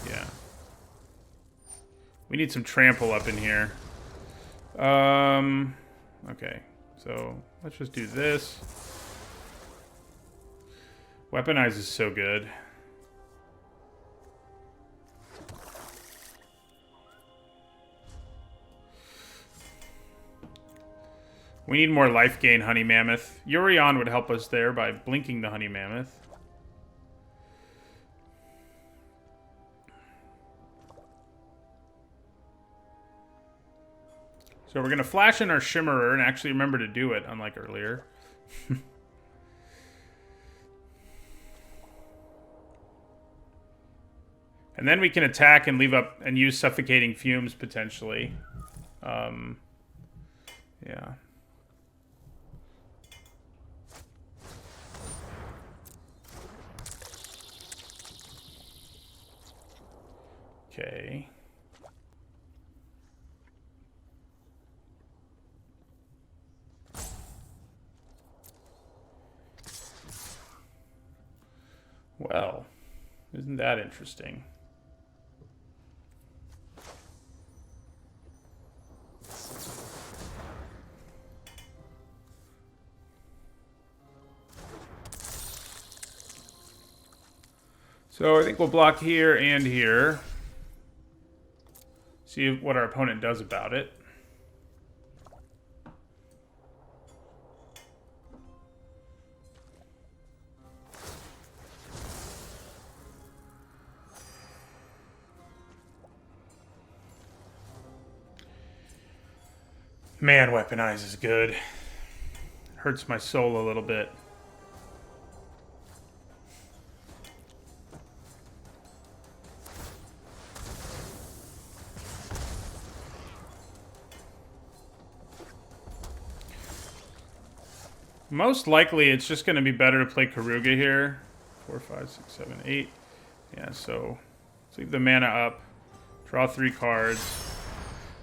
Yeah. We need some trample up in here. Okay. So, let's just do this. Weaponize is so good. We need more life gain, Honey Mammoth. Yorion would help us there by blinking the Honey Mammoth. So we're going to flash in our Shimmerer and actually remember to do it, unlike earlier. And then we can attack and leave up and use Suffocating Fumes, potentially. Yeah. Okay. Well, isn't that interesting? So I think we'll block here and here. See what our opponent does about it. Man, Weaponize is good. Hurts my soul a little bit. Most likely, it's just going to be better to play Karuga here. 4, 5, 6, 7, 8. Yeah, so let's leave the mana up. Draw 3 cards.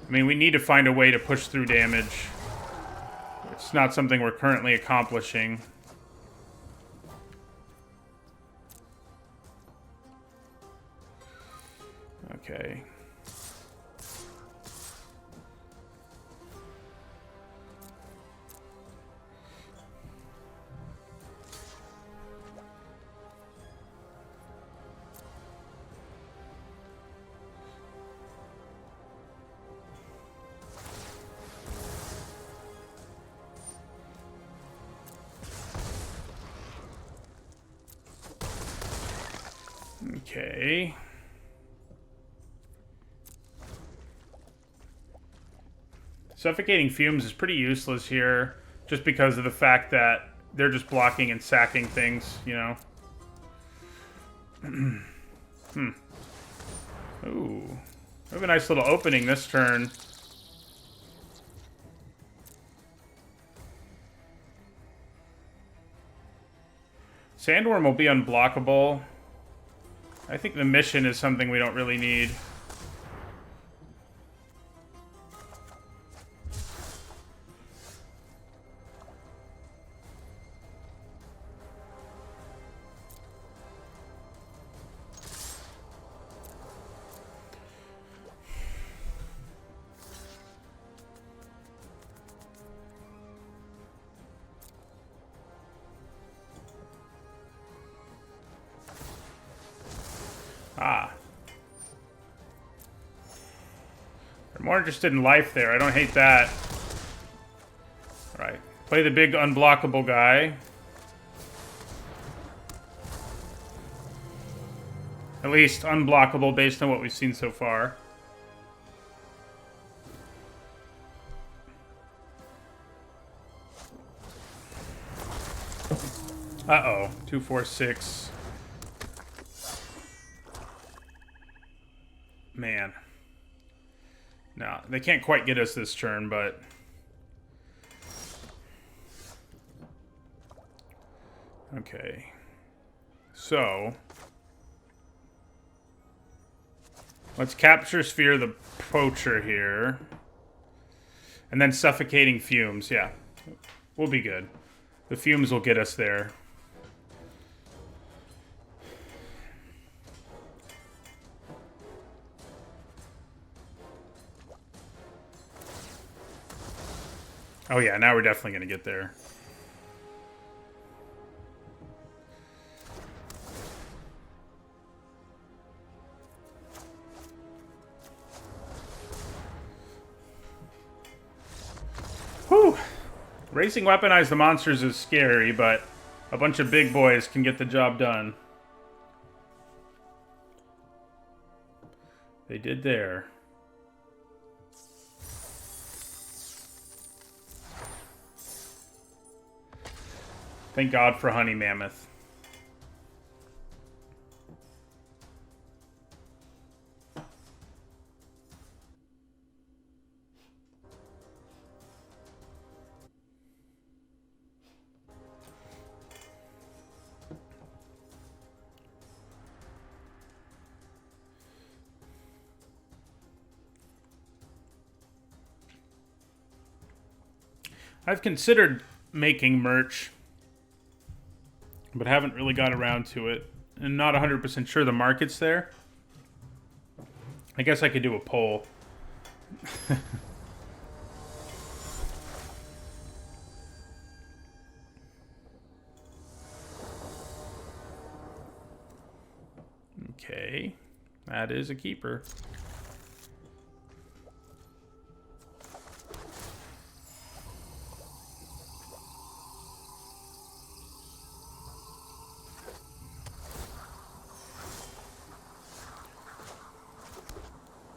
I mean, we need to find a way to push through damage. It's not something we're currently accomplishing. Okay. Okay. Suffocating Fumes is pretty useless here, just because of the fact that they're just blocking and sacking things, you know? Ooh. We have a nice little opening this turn. Sandworm will be unblockable. I think the mission is something we don't really need. Ah. They're more interested in life there. I don't hate that. Alright. Play the big unblockable guy. At least unblockable based on what we've seen so far. Uh-oh. 2, 4, 6. Man. No, they can't quite get us this turn, but... Okay. So... let's capture Sphere the Poacher here. And then Suffocating Fumes, yeah. We'll be good. The Fumes will get us there. Oh yeah, now we're definitely going to get there. Whew! Racing Weaponize the Monsters is scary, but a bunch of big boys can get the job done. They did there. Thank God for Honey Mammoth. I've considered making merch, but haven't really got around to it. And not 100% sure the market's there. I guess I could do a poll. Okay. That is a keeper.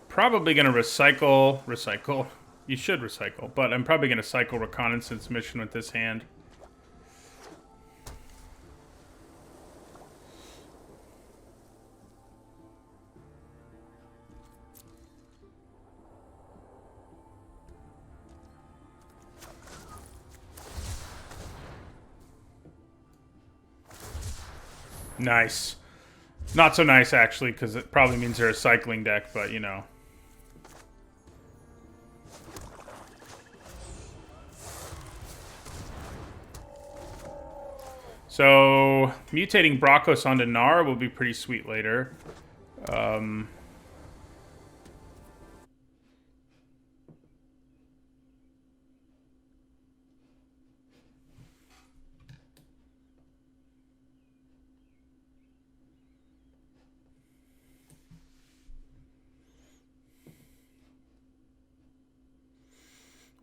Probably going to recycle. You should recycle, but I'm probably going to cycle Reconnaissance Mission with this hand. Nice. Not so nice, actually, because it probably means they're a cycling deck, but, you know. So, mutating Brachos onto Gnar will be pretty sweet later.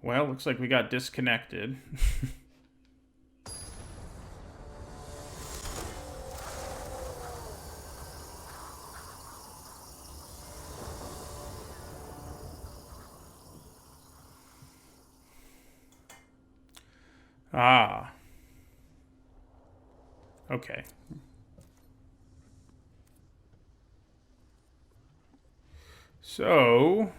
Well, looks like we got disconnected. Ah. Okay. So...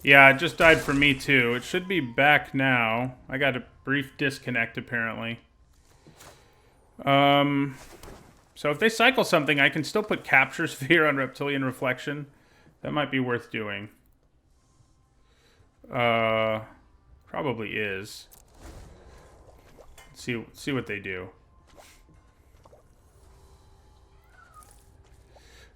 yeah, it just died for me too. It should be back now. I got a brief disconnect apparently. So if they cycle something, I can still put Capture Sphere on Reptilian Reflection. That might be worth doing. Probably is. See what they do.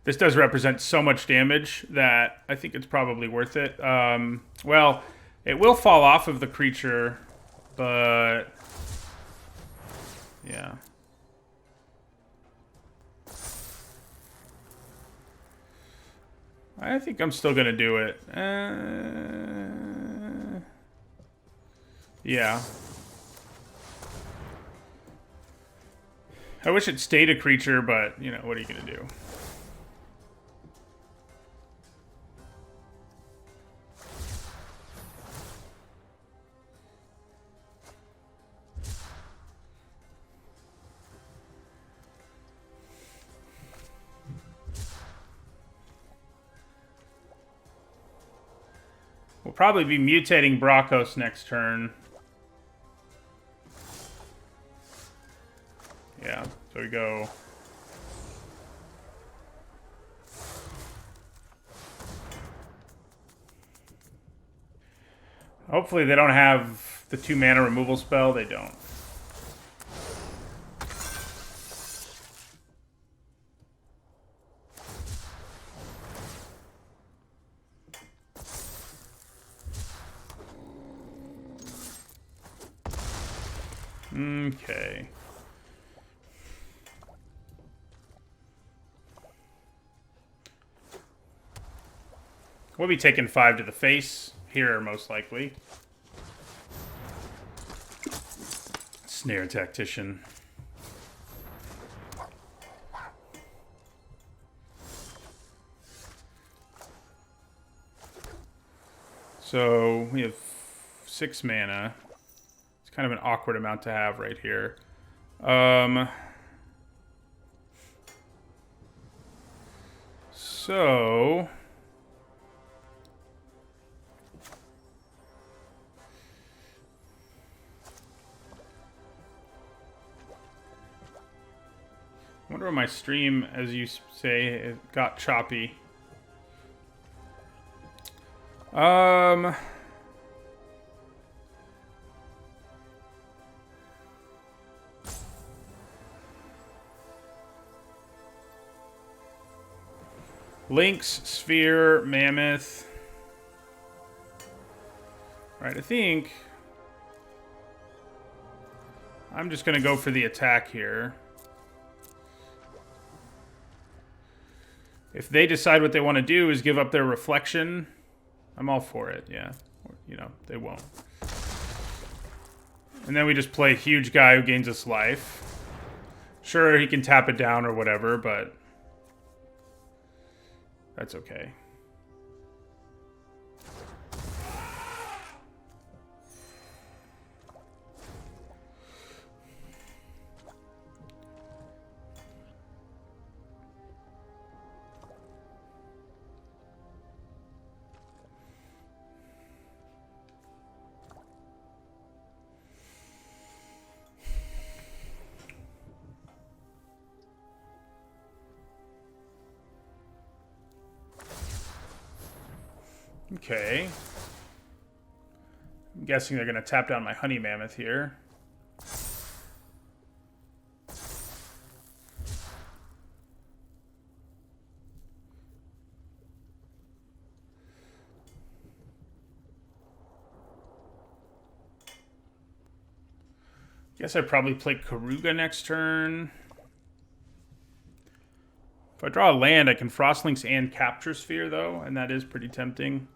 This does represent so much damage that I think it's probably worth it. Well, it will fall off of the creature, but... yeah. I think I'm still going to do it. Yeah. I wish it stayed a creature, but, you know, what are you going to do? We'll probably be mutating Bracos next turn. Yeah, so we go... hopefully they don't have the 2 mana removal spell. They don't. Okay. We'll be taking 5 to the face here, most likely. Snare Tactician. So we have 6 mana. It's kind of an awkward amount to have right here. So... I wonder where my stream, as you say, it got choppy. Lynx, Sphere, Mammoth. Right, I think I'm just going to go for the attack here. If they decide what they want to do is give up their reflection, I'm all for it, yeah. You know, they won't. And then we just play a huge guy who gains us life. Sure, he can tap it down or whatever, but that's okay. Okay. I'm guessing they're going to tap down my Honey Mammoth here. Guess I'd probably play Karuga next turn. If I draw a land, I can Frostlinks and Capture Sphere, though, and that is pretty tempting.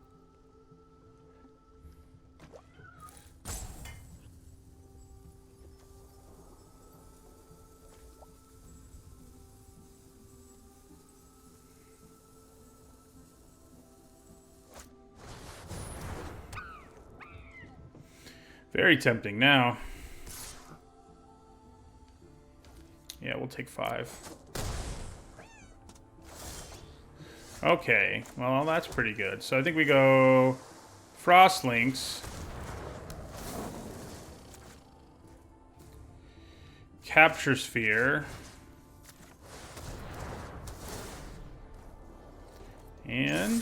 Very tempting now. Yeah, we'll take 5. Okay, well, that's pretty good. So I think we go Frostlinks, Capture Sphere, and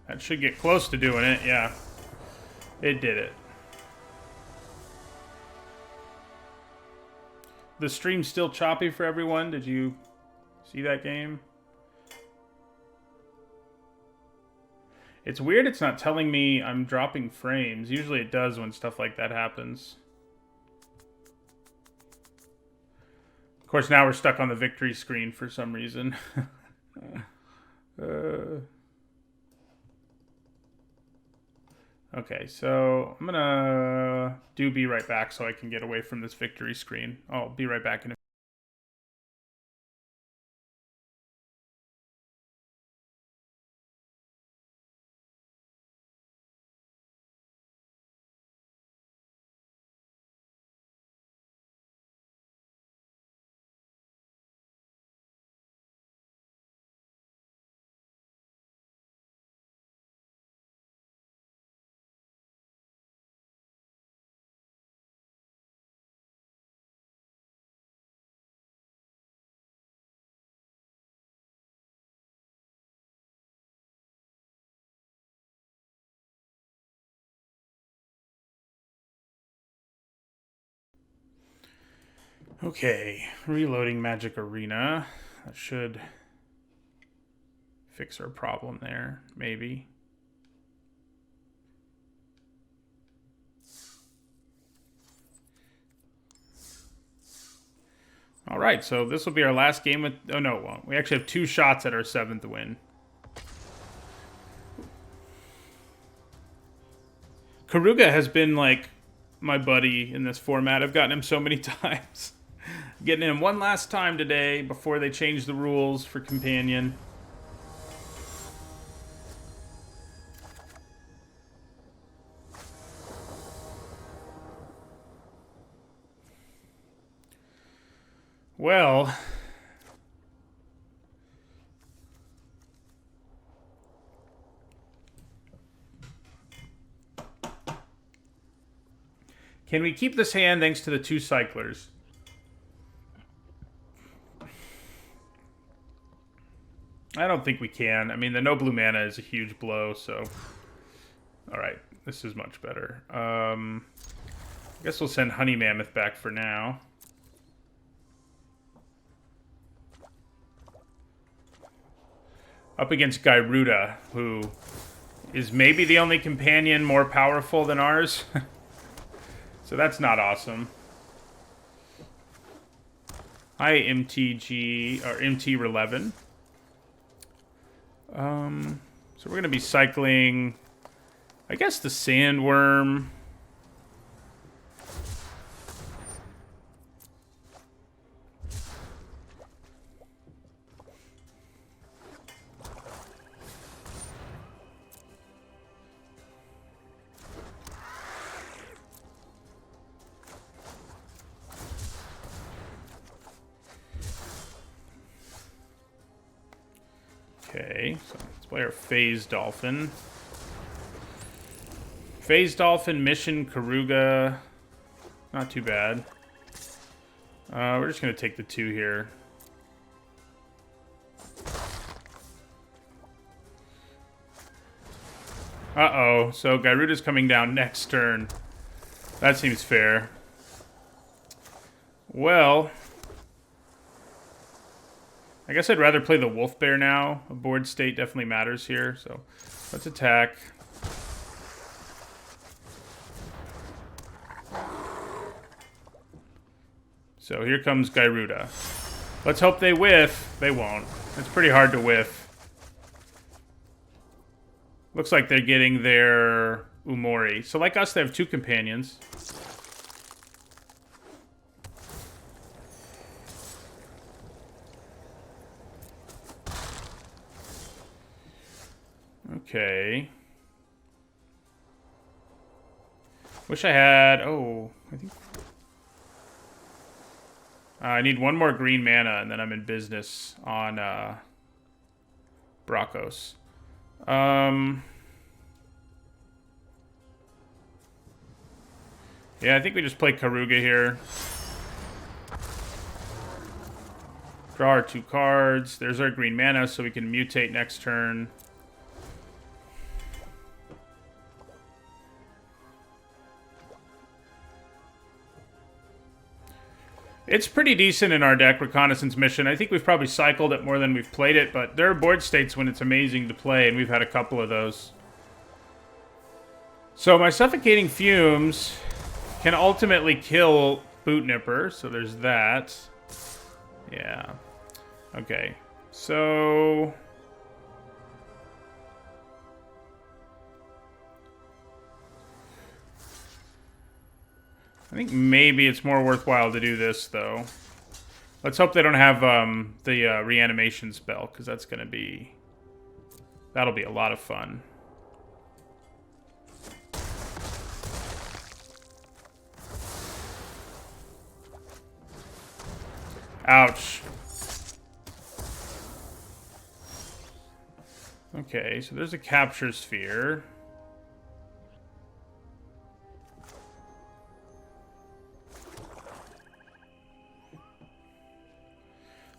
that should get close to doing it. Yeah, it did it. The stream's still choppy for everyone. Did you see that game? It's weird it's not telling me I'm dropping frames. Usually it does when stuff like that happens. Of course, now we're stuck on the victory screen for some reason. Okay, so I'm gonna be right back so I can get away from this victory screen. I'll be right back in a Okay, reloading Magic Arena. That should fix our problem there, maybe. All right, so this will be our last game with... Oh, no, it won't. We actually have 2 shots at our 7th win. Karuga has been, like, my buddy in this format. I've gotten him so many times. Getting him one last time today before they change the rules for Companion. Well... Can we keep this hand thanks to the 2 cyclers? I don't think we can. I mean, the no blue mana is a huge blow, so... Alright, this is much better. I guess we'll send Honey Mammoth back for now. Up against Gyruda, who is maybe the only companion more powerful than ours. So that's not awesome. Hi, MTG, or MT11. So we're going to be cycling, I guess, the Sandworm. Okay, so let's play our Phase Dolphin. Phase Dolphin, Mission, Karuga. Not too bad. We're just going to take the 2 here. Uh-oh, so Gyruda's coming down next turn. That seems fair. Well... I guess I'd rather play the Wolf Bear now. A board state definitely matters here, so let's attack. So here comes Gyruda. Let's hope they whiff. They won't. It's pretty hard to whiff. Looks like they're getting their Umori. So like us, they have 2 companions. Okay. Wish I had... Oh, I think... I need 1 more green mana, and then I'm in business on Bracos. Yeah, I think we just play Karuga here. Draw our 2 cards. There's our green mana, so we can mutate next turn. It's pretty decent in our deck, Reconnaissance Mission. I think we've probably cycled it more than we've played it, but there are board states when it's amazing to play, and we've had a couple of those. So my Suffocating Fumes can ultimately kill Bootnipper, so there's that. Yeah. Okay. So I think maybe it's more worthwhile to do this, though. Let's hope they don't have the reanimation spell, because that's going to be... That'll be a lot of fun. Ouch. Okay, so there's a Capture Sphere.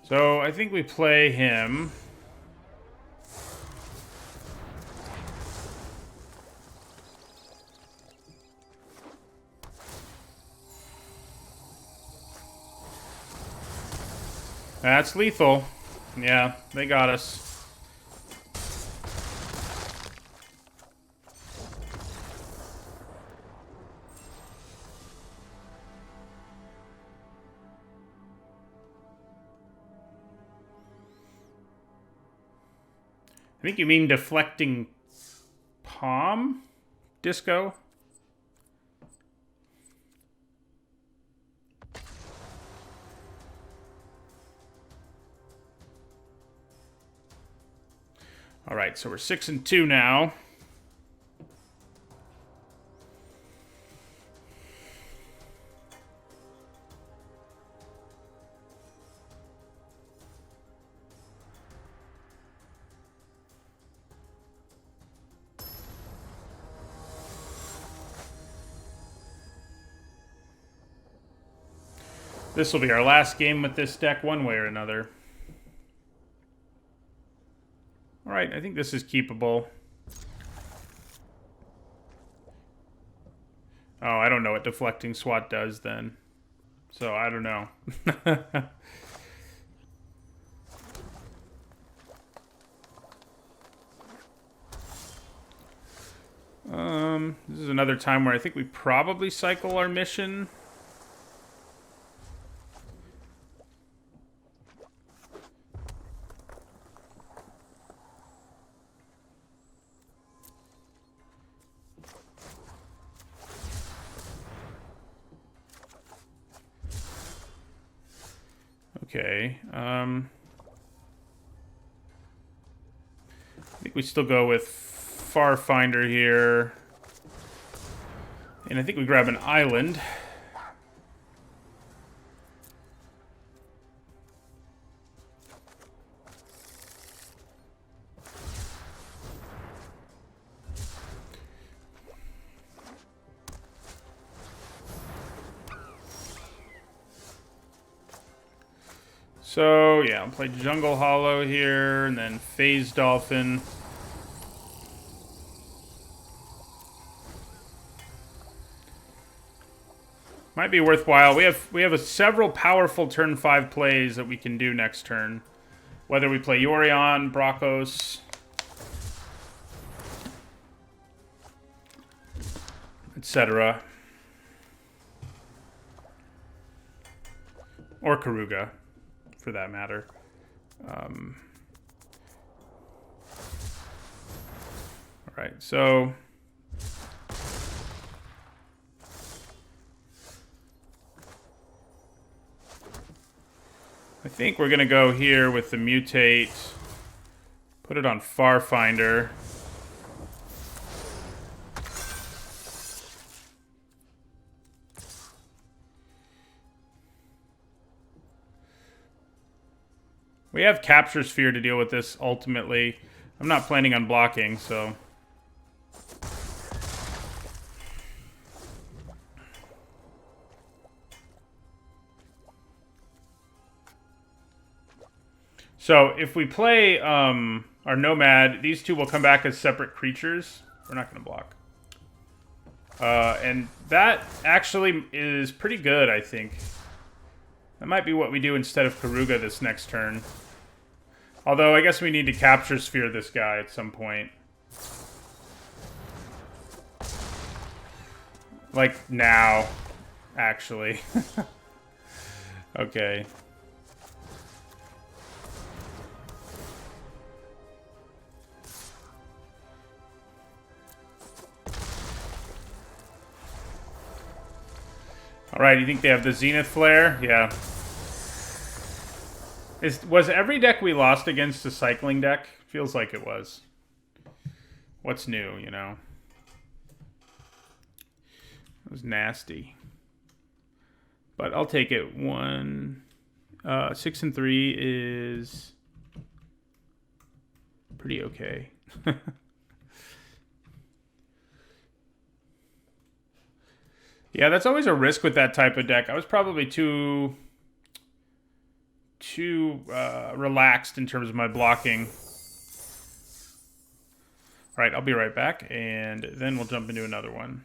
So I think we play him. That's lethal. Yeah, they got us. I think you mean Deflecting Palm? Disco? Alright, so we're 6-2 now. This will be our last game with this deck one way or another. Alright, I think this is keepable. Oh, I don't know what Deflecting Swat does then. So, I don't know. This is another time where I think we probably cycle our mission. Okay, I think we still go with Farfinder here. And I think we grab an island. So, yeah, I'll play Jungle Hollow here, and then Phase Dolphin. Might be worthwhile. We have several powerful turn 5 plays that we can do next turn. Whether we play Yorion, Bracos, etc. Or Karuga, for that matter. Alright, so... I think we're going to go here with the Mutate. Put it on Farfinder. We have Capture Sphere to deal with this ultimately. I'm not planning on blocking, so... So, if we play our Nomad, these two will come back as separate creatures. We're not going to block. And that actually is pretty good, I think. That might be what we do instead of Karuga this next turn. Although, I guess we need to capture sphere this guy at some point. Like, now, actually. Okay. Alright, you think they have the Zenith Flare? Yeah. Was every deck we lost against a cycling deck? Feels like it was. What's new, you know? It was nasty. But I'll take it. 6 and 3 is pretty okay. Yeah, that's always a risk with that type of deck. I was probably too relaxed in terms of my blocking. All right, I'll be right back, and then we'll jump into another one.